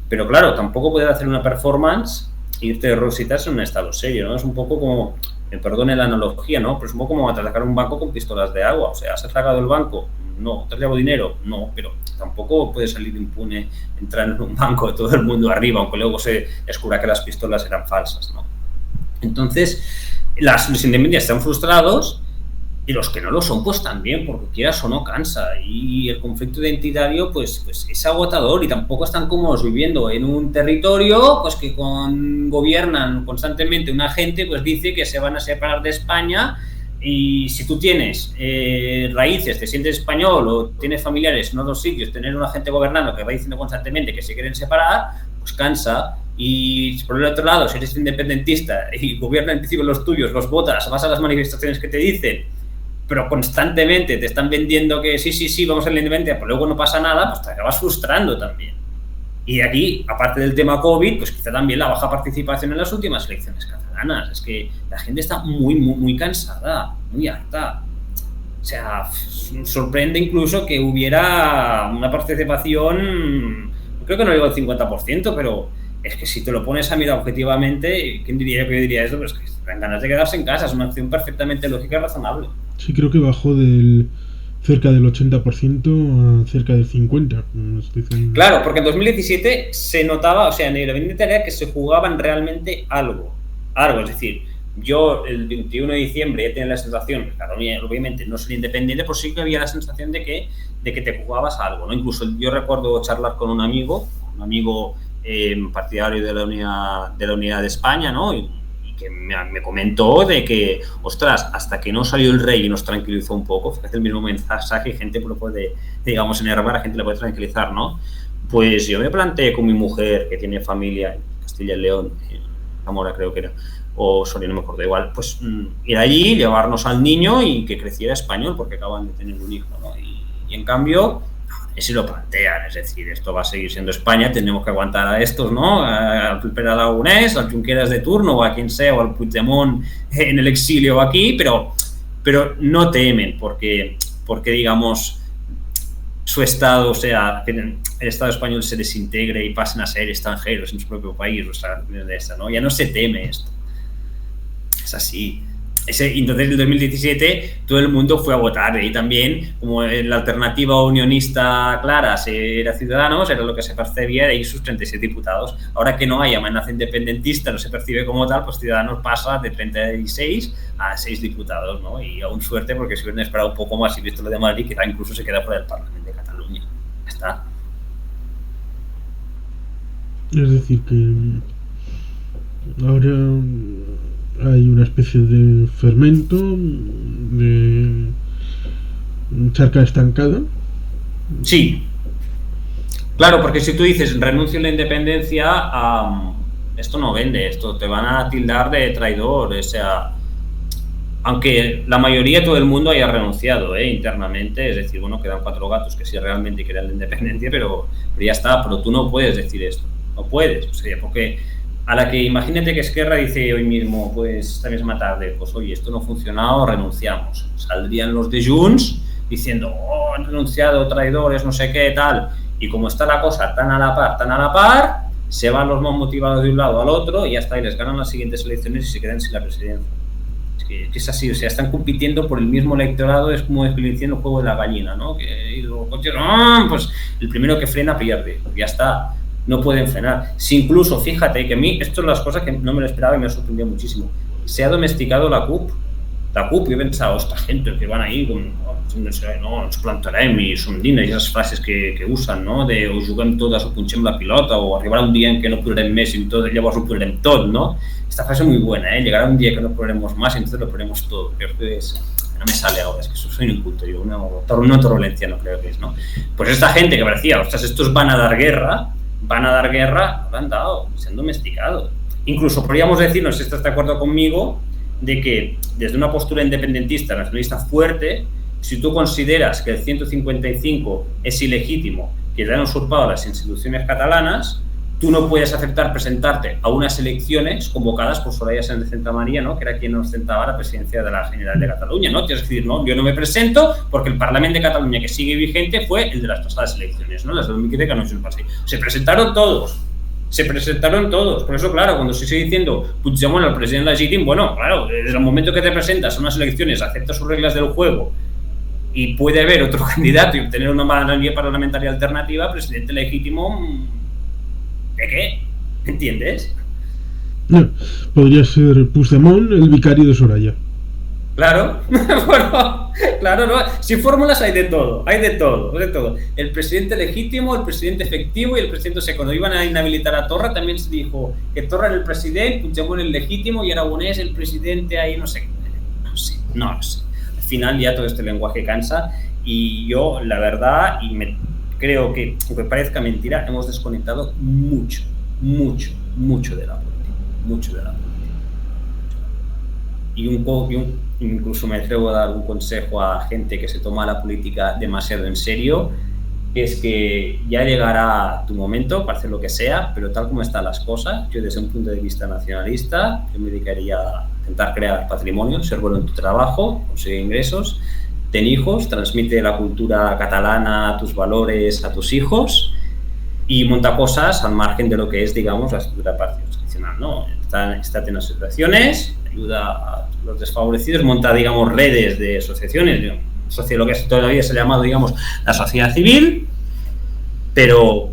pero claro, tampoco pueden hacer una performance e irte de rositas en un estado serio, ¿no? Es un poco como, me perdone la analogía, ¿no? Pero es un poco como atracar un banco con pistolas de agua. O sea, ¿has atracado el banco? No. ¿Te has llevado dinero? No, pero tampoco puedes salir impune, entrar en un banco de todo el mundo arriba, aunque luego se descubra que las pistolas eran falsas, ¿no? Entonces, los independentistas están frustrados y los que no lo son, pues también, porque quieras o no cansa. Y el conflicto identitario, pues es agotador y tampoco están cómodos viviendo en un territorio pues que gobiernan constantemente una gente, pues dice que se van a separar de España. Y si tú tienes raíces, te sientes español o tienes familiares en otros sitios, tener una gente gobernando que va diciendo constantemente que se quieren separar, pues cansa. Y por el otro lado, si eres independentista y gobierna en principio los tuyos, los votas, vas a las manifestaciones que te dicen, pero constantemente te están vendiendo que sí, vamos a la independencia, pero luego no pasa nada, pues te acabas frustrando también. Y aquí, aparte del tema COVID, pues quizá también la baja participación en las últimas elecciones catalanas. Es que la gente está muy cansada, muy harta. O sea, sorprende incluso que hubiera una participación, creo que no llegó al 50%, pero es que si te lo pones a mirar objetivamente, ¿quién diría yo que diría eso? Pues que dan ganas de quedarse en casa, es una acción perfectamente lógica y razonable. Sí, creo que bajó cerca del 80% a cerca del 50%. Claro, porque en 2017 se notaba, o sea, en la independencia que se jugaban realmente algo, es decir, yo el 21 de diciembre ya tenía la sensación, claro, obviamente no soy independiente, pero sí que había la sensación de que te jugabas algo, ¿no? Incluso yo recuerdo charlar con un amigo partidario de la Unidad de España, ¿no? Y que me comentó de que, ostras, hasta que no salió el rey y nos tranquilizó un poco, fíjate el mismo mensaje, gente lo puede, digamos, enervar, a gente le puede tranquilizar, ¿no? Pues yo me planteé con mi mujer, que tiene familia en Castilla y León, en Zamora creo que era, o Soria, no me acuerdo, igual, pues ir allí, llevarnos al niño y que creciera español, porque acaban de tener un hijo, ¿no? Y en cambio, si lo plantean, es decir, esto va a seguir siendo España, tenemos que aguantar a estos, ¿no? Al Pere Aragonès, al Junqueras de turno, o a quien sea, o al Puigdemont en el exilio aquí, pero no temen, porque digamos, su Estado, o sea, el Estado español se desintegre y pasen a ser extranjeros en su propio país, o sea, ¿no? Ya no se teme esto. Es así. Entonces, en el 2017 todo el mundo fue a votar y también, como la alternativa unionista clara era Ciudadanos, era lo que se percibía de ahí sus 37 diputados. Ahora que no hay amenaza independentista, no se percibe como tal, pues Ciudadanos pasa de 36 a 6 diputados, ¿no? Y aún suerte, porque si hubieran esperado un poco más y visto lo de Madrid, quizá incluso se queda fuera del Parlamento de Cataluña. Ya está. Es decir, que ahora hay una especie de fermento, de charca estancada. Sí. Claro, porque si tú dices renuncio a la independencia, esto no vende, esto te van a tildar de traidor, o sea, aunque la mayoría, todo el mundo haya renunciado internamente, es decir, bueno, quedan 4 gatos que sí realmente quieren la independencia, pero ya está, pero tú no puedes decir esto, no puedes, o sea, porque a la que imagínate que Esquerra dice hoy mismo, pues esta misma tarde, pues oye, esto no ha funcionado, renunciamos. Saldrían los de Junts diciendo, han renunciado, traidores, no sé qué, tal. Y como está la cosa tan a la par, se van los más motivados de un lado al otro y ya está, y les ganan las siguientes elecciones y se quedan sin la presidencia. Es que es así, o sea, están compitiendo por el mismo electorado, es como diciendo el juego de la gallina, ¿no? Que los coches, pues el primero que frena pierde, ya está. No pueden frenar. Si incluso, fíjate que a mí, esto es las cosas que no me lo esperaba y me ha sorprendido muchísimo. Se ha domesticado la CUP. La CUP, yo he pensado, esta gente que van ahí con, no sé, no, ens plantarem i sondina, i esas frases que usan, no? De o juguem totes o punxem la pilota, o arribarà un día en que no podrem més y todo, llavors ho podrem tot, ¿no? Esta frase es muy buena, ¿eh? Llegará un día que no podremos más y entonces lo podremos todo. Creo que es... No me sale ahora, es que soy un inculto, yo una torrolencia no creo que es, ¿no? Pues esta gente que parecía, ostras, estos van a dar guerra, no lo han dado, se han domesticado. Incluso podríamos decir, no sé si estás de acuerdo conmigo, de que desde una postura independentista, nacionalista fuerte, si tú consideras que el 155 es ilegítimo, que le han usurpado las instituciones catalanas, tú no puedes aceptar presentarte a unas elecciones convocadas por Soraya Sáenz de Santamaría, ¿no? Que era quien ostentaba la presidencia de la General de Cataluña, ¿no? Es decir, no, yo no me presento porque el Parlamento de Cataluña que sigue vigente fue el de las pasadas elecciones, ¿no? Las de 2015 que no se pasó. Se presentaron todos. Por eso, claro, cuando se sigue diciendo Puigdemont al presidente legítimo, bueno, claro, desde el momento que te presentas a unas elecciones, aceptas sus reglas del juego y puede haber otro candidato y obtener una mayoría parlamentaria alternativa, presidente legítimo, ¿de qué? ¿Entiendes? No, podría ser Puigdemont el vicario de Soraya. Claro, bueno, claro, ¿no? Sin fórmulas hay de todo. El presidente legítimo, el presidente efectivo y el presidente seco. Cuando iban a inhabilitar a Torra también se dijo que Torra era el presidente, Puigdemont el legítimo y Aragonés el presidente ahí, no sé. Al final ya todo este lenguaje cansa y yo, la verdad, creo que, aunque parezca mentira, hemos desconectado mucho de la política. Y incluso me atrevo a dar un consejo a gente que se toma la política demasiado en serio, es que ya llegará tu momento para hacer lo que sea, pero tal como están las cosas, yo desde un punto de vista nacionalista, yo me dedicaría a intentar crear patrimonio, ser bueno en tu trabajo, conseguir ingresos, ten hijos, transmite la cultura catalana, tus valores a tus hijos y monta cosas al margen de lo que es, digamos, la estructura tradicional, ¿no? Estate en las asociaciones, ayuda a los desfavorecidos, monta, digamos, redes de asociaciones, lo que todavía se ha llamado, digamos, la sociedad civil, pero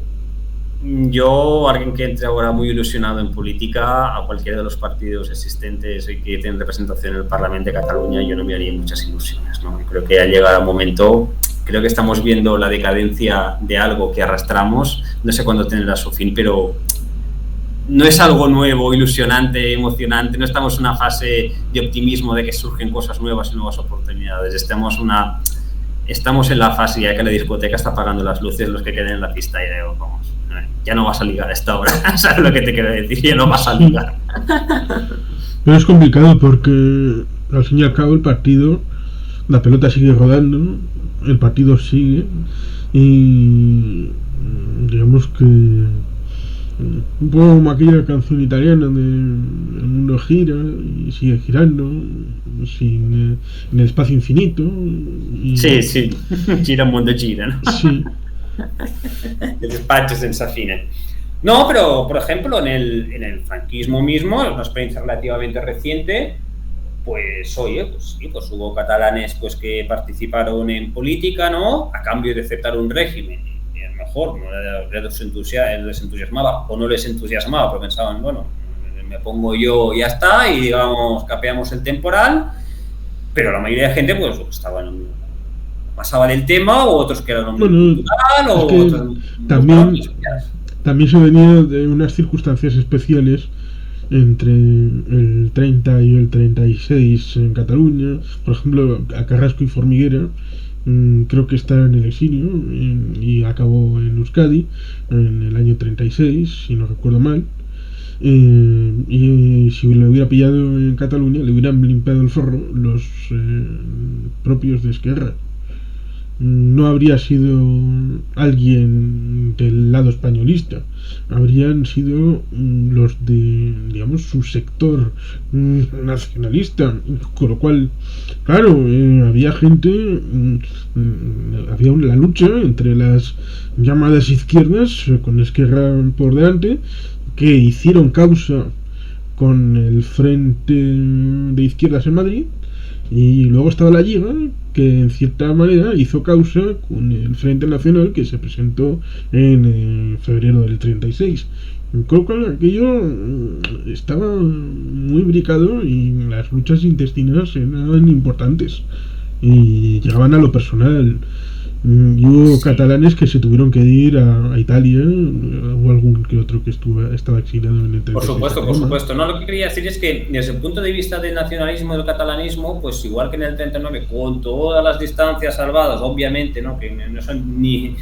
yo, alguien que entre ahora muy ilusionado en política, a cualquiera de los partidos existentes y que tienen representación en el Parlamento de Cataluña, yo no me haría muchas ilusiones, ¿no? Creo que ha llegado el momento, creo que estamos viendo la decadencia de algo que arrastramos, no sé cuándo tendrá su fin, pero no es algo nuevo, ilusionante, emocionante, no estamos en una fase de optimismo de que surgen cosas nuevas y nuevas oportunidades, estamos en la fase ya que la discoteca está apagando las luces, los que queden en la pista y digo, vamos, ya no vas a ligar a esta hora, ¿sabes lo que te quiero decir? Ya no vas a ligar. Pero es complicado porque al fin y al cabo el partido, la pelota sigue rodando, el partido sigue y digamos que un poco como aquella canción italiana de El mundo gira y sigue girando en el espacio infinito y... Sí, gira un mundo gira, ¿no? Sí. El despacho senza fine. No, pero por ejemplo en el franquismo mismo, una experiencia relativamente reciente, pues oye, pues sí, pues hubo catalanes pues que participaron en política, ¿no? A cambio de aceptar un régimen, y a lo mejor no les entusiasmaba o no les entusiasmaba, pero pensaban, bueno, me pongo yo y ya está, y digamos, capeamos el temporal, pero la mayoría de gente pues pasaba del tema, o otros que eran cultural, o es que otros también se venía de unas circunstancias especiales entre el 30 y el 36 en Cataluña. Por ejemplo, a Carrasco y Formiguera creo que está en el exilio y acabó en Euskadi en el año 36, si no recuerdo mal. Y si lo hubiera pillado en Cataluña le hubieran limpiado el forro los propios de Esquerra. No habría sido alguien del lado españolista, habrían sido los de, digamos, su sector nacionalista, con lo cual, claro, había gente, había la lucha entre las llamadas izquierdas, con Esquerra por delante, que hicieron causa con el Frente de Izquierdas en Madrid, y luego estaba la Lliga, que en cierta manera hizo causa con el Frente Nacional, que se presentó en febrero del 36. Creo que aquello estaba muy bricado y las luchas intestinas eran importantes y llegaban a lo personal. Y hubo catalanes que se tuvieron que ir a Italia, o algún que otro que estaba exiliado en el 36. Por supuesto. No, lo que quería decir es que desde el punto de vista del nacionalismo y del catalanismo, pues igual que en el 39, con todas las distancias salvadas, obviamente, ¿no? Que no son ni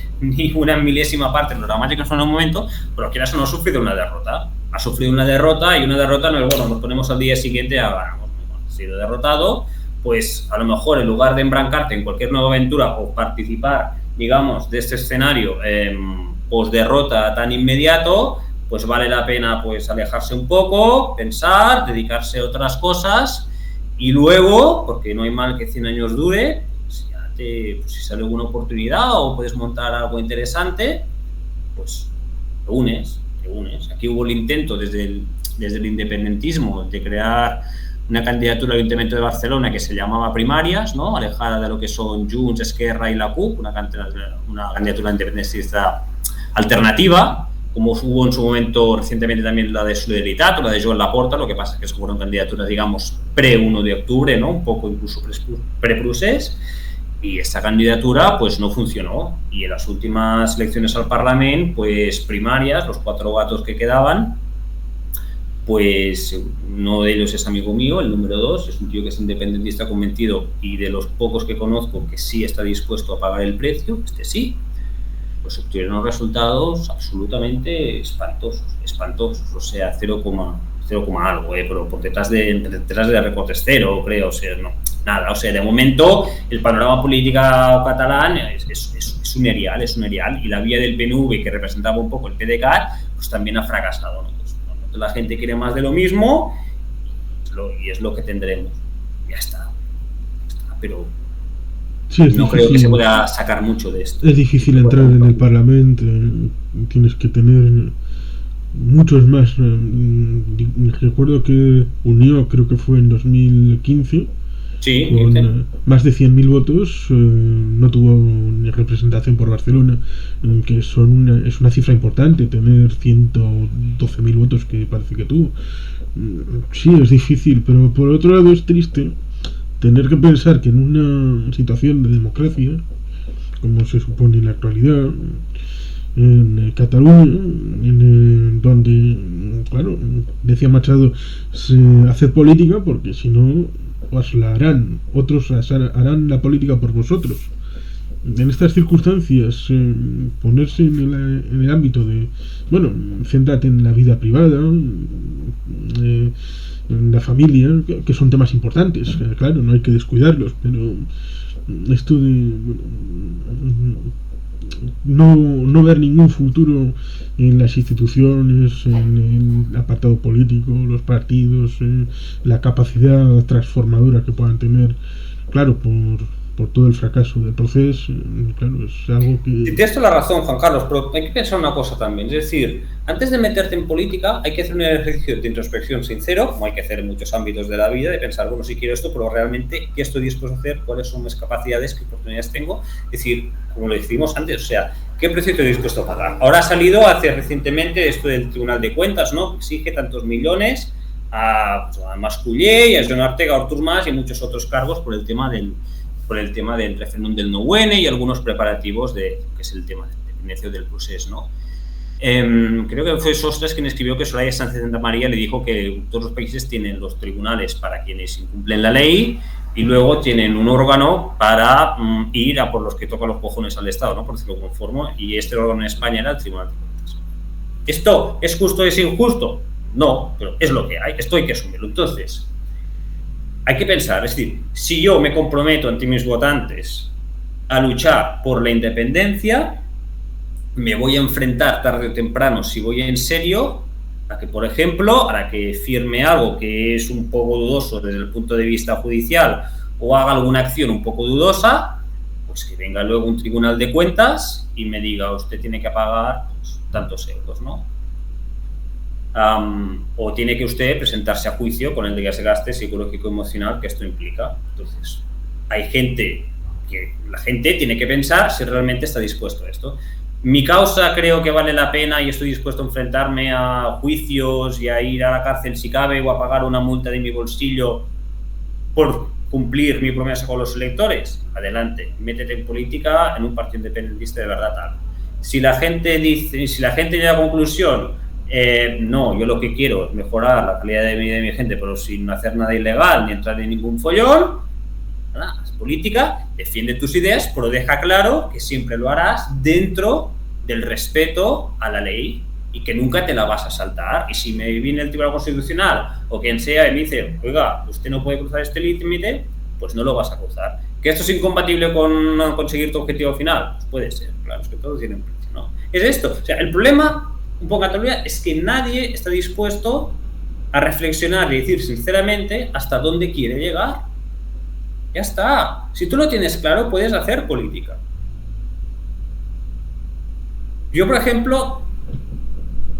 una milésima parte de los dramáticos en un momento, pero quieras o no, ha sufrido una derrota. Ha sufrido una derrota, y una derrota no es, bueno, nos ponemos al día siguiente a ganamos. Ha sido derrotado, pues a lo mejor en lugar de embrancarte en cualquier nueva aventura o participar, digamos, de este escenario post-derrota tan inmediato, pues vale la pena pues alejarse un poco, pensar, dedicarse a otras cosas y luego, porque no hay mal que 100 años dure, pues si sale alguna oportunidad o puedes montar algo interesante, pues te unes. Aquí hubo el intento desde el independentismo de crear una candidatura al Ayuntamiento de Barcelona que se llamaba Primàries, ¿no? Alejada de lo que son Junts, Esquerra y la CUP, una candidatura independentista alternativa, como hubo en su momento recientemente también la de Solidaritat o la de Joan Laporta, lo que pasa es que fueron candidaturas, digamos, pre-1 de octubre, ¿no? Un poco incluso pre-procés, y esta candidatura pues no funcionó, y en las últimas elecciones al Parlamento, pues Primàries, los 4 gatos que quedaban, pues uno de ellos es amigo mío, el número 2, es un tío que es independentista convencido y de los pocos que conozco que sí está dispuesto a pagar el precio, sí, pues obtuvieron unos resultados absolutamente espantosos, o sea, 0, algo, pero por detrás de recortes 0, creo, o sea, no, nada, o sea, de momento el panorama político catalán es un erial, y la vía del PNV, que representaba un poco el PDeCAT, pues también ha fracasado, ¿no? La gente quiere más de lo mismo y es lo que tendremos. Ya está. Pero sí, no creo que se pueda sacar mucho de esto. Es difícil entrar en el Parlamento, tienes que tener muchos más. Recuerdo que Unió, creo que fue en 2015, sí, con más de 100.000 votos, no tuvo ni representación por Barcelona, que es una cifra importante, tener 112.000 votos que parece que tuvo. Sí, es difícil, pero por otro lado es triste tener que pensar que en una situación de democracia, como se supone en la actualidad, en Cataluña, donde, claro, decía Machado, hacer política porque si no os la harán, otros harán la política por vosotros. En estas circunstancias, ponerse en el ámbito de, bueno, céntrate en la vida privada, en la familia, que son temas importantes, claro, no hay que descuidarlos, pero esto de no ver ningún futuro en las instituciones, en el apartado político, los partidos, la capacidad transformadora que puedan tener, claro, por todo el fracaso del proceso, claro, es algo que... Tienes toda la razón, Juan Carlos, pero hay que pensar una cosa también, es decir, antes de meterte en política hay que hacer un ejercicio de introspección sincero, como hay que hacer en muchos ámbitos de la vida, de pensar, bueno, si quiero esto, pero realmente, ¿qué estoy dispuesto a hacer? ¿Cuáles son mis capacidades? ¿Qué oportunidades tengo? Es decir, como lo decimos antes, o sea, ¿qué precio estoy dispuesto a pagar? Ahora ha salido recientemente esto del Tribunal de Cuentas, ¿no? Exige tantos millones a Mas-Colell y a Joan Ortega, a Artur Mas y muchos otros cargos por el tema del referéndum del 9N y algunos preparativos de que es el tema de independencia del procés, ¿no? Creo que fue Sostres quien escribió que Soraya Sánchez de Santa María le dijo que todos los países tienen los tribunales para quienes incumplen la ley y luego tienen un órgano para ir a por los que tocan los cojones al Estado, ¿no? Por decirlo conforme, y este órgano en España era el Tribunal de Cuentas. ¿Esto es justo, es injusto? No, pero es lo que hay, esto hay que asumirlo. Entonces, hay que pensar, es decir, si yo me comprometo ante mis votantes a luchar por la independencia, me voy a enfrentar tarde o temprano, si voy en serio, a que, por ejemplo, a que firme algo que es un poco dudoso desde el punto de vista judicial o haga alguna acción un poco dudosa, pues que venga luego un tribunal de cuentas y me diga, usted tiene que pagar pues, tantos euros, ¿no? O tiene que usted presentarse a juicio con el desgaste psicológico y emocional que esto implica. Entonces, la gente tiene que pensar si realmente está dispuesto a esto. Mi causa creo que vale la pena y estoy dispuesto a enfrentarme a juicios y a ir a la cárcel si cabe o a pagar una multa de mi bolsillo por cumplir mi promesa con los electores. Adelante, métete en política en un partido independentista de verdad tal. Si la gente llega a la conclusión no, yo lo que quiero es mejorar la calidad de vida de mi gente, pero sin hacer nada ilegal ni entrar en ningún follón, nada, es política, defiende tus ideas, pero deja claro que siempre lo harás dentro del respeto a la ley y que nunca te la vas a saltar. Y si me viene el Tribunal Constitucional o quien sea y me dice, oiga, usted no puede cruzar este límite, pues no lo vas a cruzar. ¿Que esto es incompatible con conseguir tu objetivo final? Pues puede ser, claro, es que todos tienen precio, ¿no? Es esto, o sea, el problema un poco Cataluña es que nadie está dispuesto a reflexionar y decir sinceramente hasta dónde quiere llegar. Ya está. Si tú lo tienes claro, puedes hacer política. Yo, por ejemplo,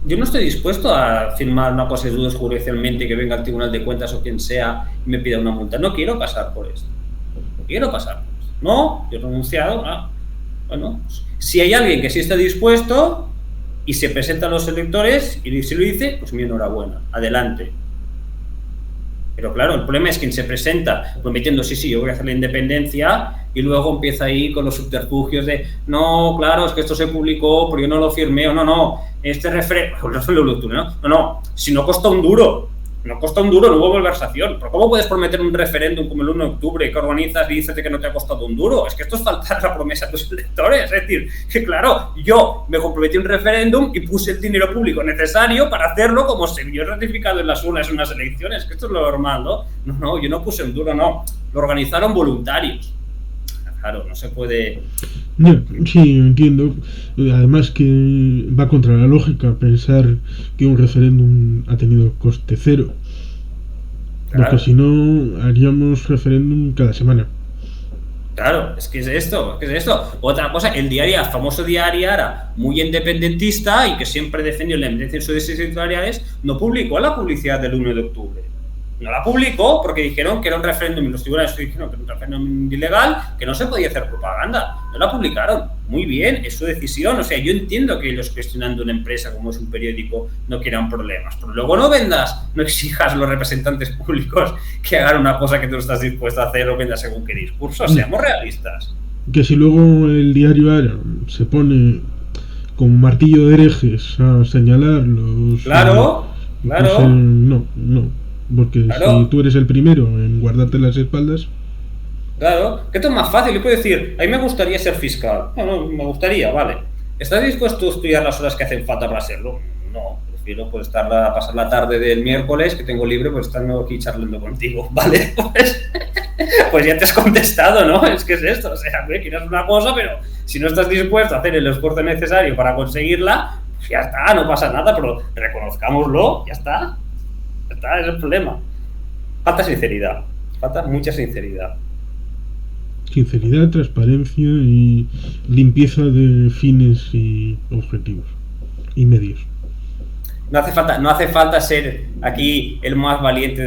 yo no estoy dispuesto a firmar una cosa de dudas judicialmente, que venga el Tribunal de Cuentas o quien sea y me pida una multa. No quiero pasar por esto. No quiero pasar por esto. No, yo he renunciado. Bueno, si hay alguien que sí está dispuesto y se presenta a los electores y si lo dice, pues mi enhorabuena. Adelante. Pero claro, el problema es quien se presenta prometiendo, sí, yo voy a hacer la independencia y luego empieza ahí con los subterfugios de no, claro, es que esto se publicó, pero yo no lo firmé, o no, este no, si no costó un duro, no hubo malversación. ¿Pero cómo puedes prometer un referéndum como el 1 de octubre que organizas y dices que no te ha costado un duro? Es que esto es faltar la promesa a tus electores. Es decir, que claro, yo me comprometí a un referéndum y puse el dinero público necesario para hacerlo como se vio ratificado en las urnas en unas elecciones, que esto es lo normal, ¿no? No, yo no puse un duro, no. Lo organizaron voluntarios. Claro, no se puede... Sí, entiendo. Además que va contra la lógica pensar que un referéndum ha tenido coste cero. Claro. Porque si no, haríamos referéndum cada semana. Claro, es que es esto. Otra cosa, el famoso diario era muy independentista y que siempre defendió la independencia en sus editoriales, no publicó la publicidad del 1 de octubre. No la publicó porque dijeron que era un referéndum y los tribunales dijeron que era un referéndum ilegal, que no se podía hacer propaganda. No la publicaron. Muy bien, es su decisión. O sea, yo entiendo que ellos gestionando una empresa como es un periódico no quieran problemas, pero luego no exijas a los representantes públicos que hagan una cosa que tú estás dispuesto a hacer o vendas según qué discurso. Seamos realistas. Que si luego el diario Ara se pone como martillo de herejes a señalar los... Claro. No. Porque claro. Si tú eres el primero en guardarte las espaldas... Claro, que esto es más fácil. Yo puedo decir, a mí me gustaría ser fiscal. No, me gustaría, vale. ¿Estás dispuesto a estudiar las horas que hacen falta para serlo? No, prefiero pues pasar la tarde del miércoles, que tengo libre, pues estando aquí charlando contigo, ¿vale? Pues ya te has contestado, ¿no? Es que es esto, o sea, quieres una cosa, pero si no estás dispuesto a hacer el esfuerzo necesario para conseguirla, pues ya está, no pasa nada, pero reconozcámoslo, ya está. Es el problema. Falta sinceridad. Falta mucha sinceridad. Sinceridad, transparencia y limpieza de fines y objetivos y medios. No hace falta ser aquí el más valiente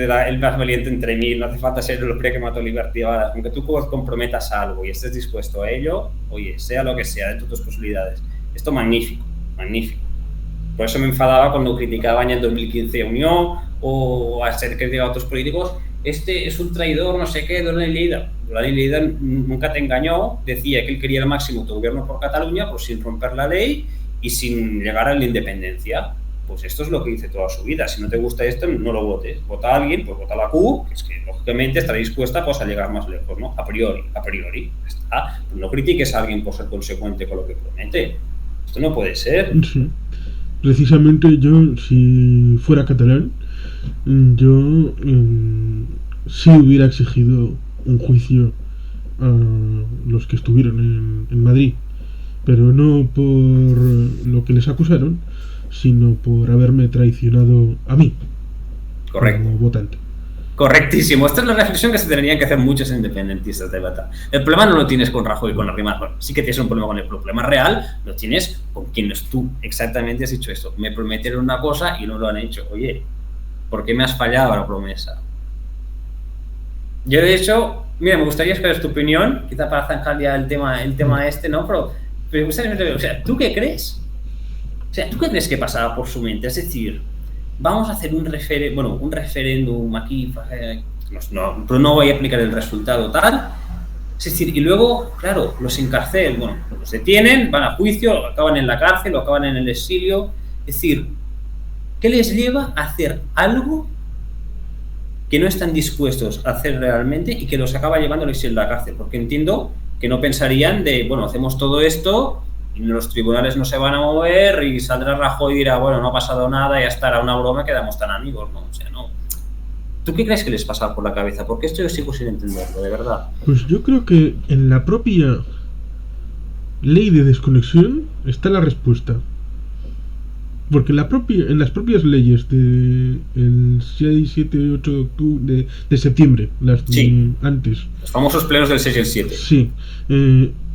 entre mil. No hace falta ser el hombre que mató Liberty Ballas. Aunque tú comprometas algo y estés dispuesto a ello, oye, sea lo que sea, de tus posibilidades. Esto magnífico. Por eso me enfadaba cuando criticaban en 2015 a Unión o a ser criticado a otros políticos. Este es un traidor, no sé qué, Duran i Lleida. Duran i Lleida nunca te engañó, decía que él quería el máximo autogobierno por Cataluña, pues sin romper la ley y sin llegar a la independencia. Pues esto es lo que dice toda su vida. Si no te gusta esto, no lo votes. Vota a alguien, pues vota a la CUP, que es que lógicamente estará dispuesta pues, a llegar más lejos, ¿no? A priori. Ya está. Pues no critiques a alguien por ser consecuente con lo que promete. Esto no puede ser. Sí. Precisamente yo, si fuera catalán, yo sí hubiera exigido un juicio a los que estuvieron en Madrid, pero no por lo que les acusaron, sino por haberme traicionado a mí. Correcto. Como votante. Correctísimo. Esta es la reflexión que se tendrían que hacer muchos independentistas de verdad. El problema no lo tienes con Rajoy y con Arrimadas. Bueno, sí que tienes un problema con el problema real, lo tienes con quienes tú exactamente has dicho esto. Me prometieron una cosa y no lo han hecho. Oye, ¿por qué me has fallado la promesa? Yo, de hecho, mira, me gustaría saber tu opinión, quizá para zanjar ya el tema este, ¿no? Pero me gustaría saber, o sea, ¿tú qué crees? O sea, ¿tú qué crees que pasaba por su mente? Es decir, vamos a hacer un referéndum aquí, pero no voy a aplicar el resultado tal. Es decir, y luego, claro, los encarcelan, los detienen, van a juicio, acaban en la cárcel o acaban en el exilio. Es decir, ¿qué les lleva a hacer algo que no están dispuestos a hacer realmente y que los acaba llevando al exilio de la cárcel? Porque entiendo que no pensarían de, hacemos todo esto y los tribunales no se van a mover y saldrá Rajoy y dirá, no ha pasado nada, ya estará una broma, quedamos tan amigos, ¿no? O sea, no. ¿Tú qué crees que les pasa por la cabeza? Porque esto yo sigo sin entenderlo, de verdad. Pues yo creo que en la propia ley de desconexión está la respuesta. Porque en las propias leyes de el 6, 7, 8 de octubre de septiembre, las Sí, antes. los famosos plenos del 6 y el 7. Sí.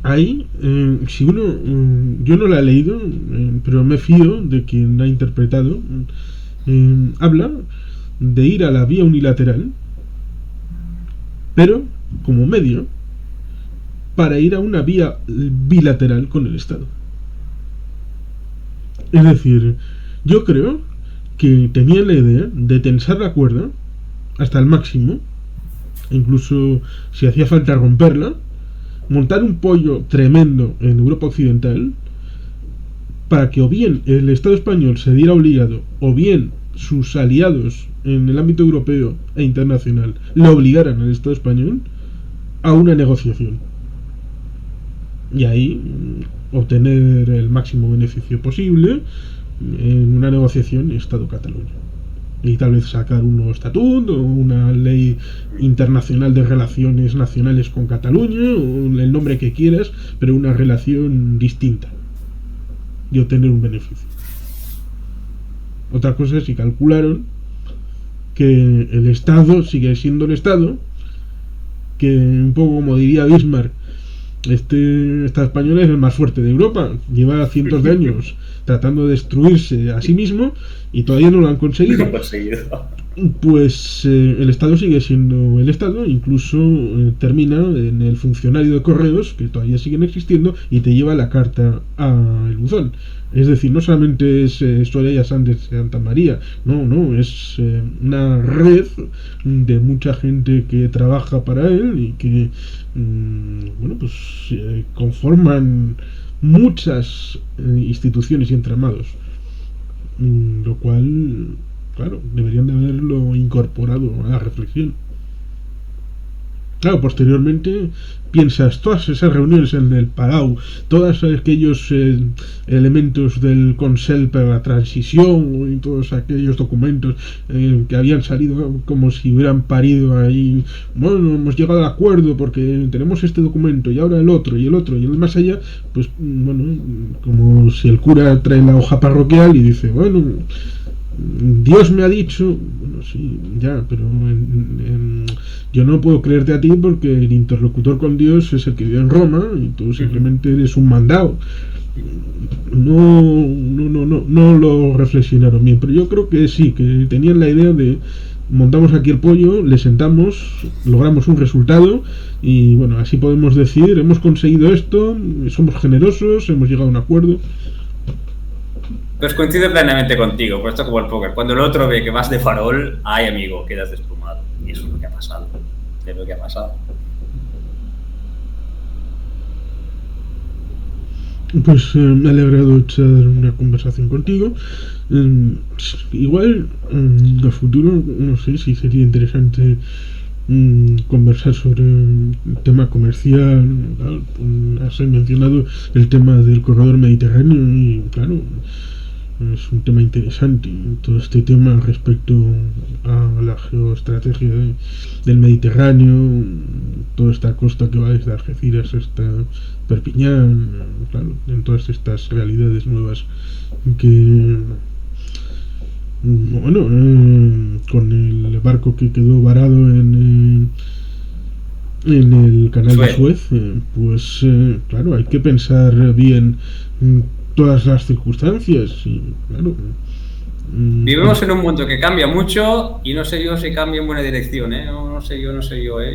Ahí, si uno, yo no la he leído, pero me fío de quien la ha interpretado. Habla de ir a la vía unilateral, pero como medio para ir a una vía bilateral con el Estado. Es decir, yo creo que tenían la idea de tensar la cuerda hasta el máximo, incluso si hacía falta romperla, montar un pollo tremendo en Europa Occidental para que o bien el Estado español se diera obligado o bien sus aliados en el ámbito europeo e internacional le obligaran al Estado español a una negociación y ahí obtener el máximo beneficio posible en una negociación Estado-Cataluña y tal vez sacar un nuevo estatuto o una ley internacional de relaciones nacionales con Cataluña o el nombre que quieras, pero una relación distinta y obtener un beneficio. Otra cosa es si calcularon que el Estado sigue siendo el Estado, que un poco como diría Bismarck, Estado español es el más fuerte de Europa, lleva cientos de años tratando de destruirse a sí mismo y todavía no lo han conseguido. Pues el Estado sigue siendo el Estado, incluso termina en el funcionario de correos, que todavía siguen existiendo, y te lleva la carta al buzón. Es decir, no solamente es Soraya Sánchez de Santa María, no, es una red de mucha gente que trabaja para él y que, bueno, pues conforman muchas instituciones y entramados, lo cual, claro, deberían de haberlo incorporado a la reflexión. Claro, posteriormente piensas todas esas reuniones en el Palau, todos aquellos elementos del Consell para la transición y todos aquellos documentos que habían salido como si hubieran parido ahí. Bueno, hemos llegado al acuerdo porque tenemos este documento y ahora el otro y el otro y el más allá. Pues bueno, como si el cura trae la hoja parroquial y dice, bueno, Dios me ha dicho, bueno, sí, ya, pero yo no puedo creerte a ti porque el interlocutor con Dios es el que vive en Roma y tú simplemente eres un mandado. No lo reflexionaron bien, pero yo creo que sí, que tenían la idea de montamos aquí el pollo, le sentamos, logramos un resultado y bueno, así podemos decir, hemos conseguido esto, somos generosos, hemos llegado a un acuerdo. Pues coincido plenamente contigo, pues esto como el póker. Cuando el otro ve que vas de farol, ay amigo, quedas desplumado. Y eso es lo que ha pasado. Es lo que ha pasado. Pues me ha alegrado echar una conversación contigo. Igual a futuro no sé si sería interesante conversar sobre el tema comercial. Has mencionado el tema del corredor mediterráneo y claro, es un tema interesante todo este tema respecto a la geoestrategia del Mediterráneo, toda esta costa que va desde Algeciras hasta Perpiñán, claro, en todas estas realidades nuevas que bueno, con el barco que quedó varado en el canal de Suez, pues claro, hay que pensar bien todas las circunstancias y claro, vivimos en un mundo que cambia mucho y no sé yo si cambia en buena dirección, no sé yo,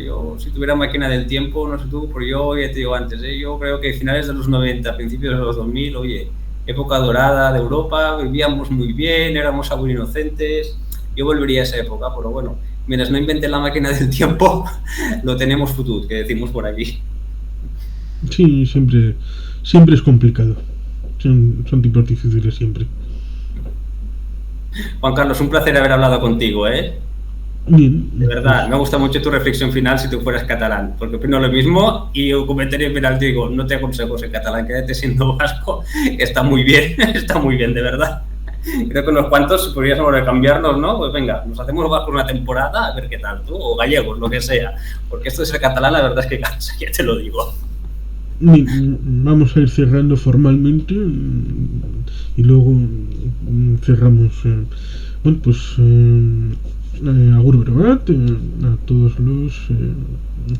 yo si tuviera máquina del tiempo, no sé tú, pero yo ya te digo antes, yo creo que finales de los 90, principios de los 2000, oye, época dorada de Europa, vivíamos muy bien, éramos aún inocentes, yo volvería a esa época, pero bueno, mientras no inventen la máquina del tiempo, lo tenemos futuro, que decimos por aquí. Sí, siempre es complicado. Son tipos difíciles siempre. Juan Carlos, un placer haber hablado contigo, Bien, de verdad, me gusta mucho tu reflexión final si tú fueras catalán, porque opino lo mismo y un comentario final te digo, no te aconsejo ser catalán, quédate siendo vasco, está muy bien, de verdad. Creo que unos cuantos podríamos cambiarnos, ¿no? Pues venga, nos hacemos vascos una temporada a ver qué tal, tú, o gallegos, lo que sea, porque esto de ser catalán la verdad es que cansa, ya te lo digo. vamos a ir cerrando formalmente y luego cerramos. Bueno, pues agur berogat a todos los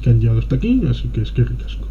que han llegado hasta aquí, así que es que ricasco.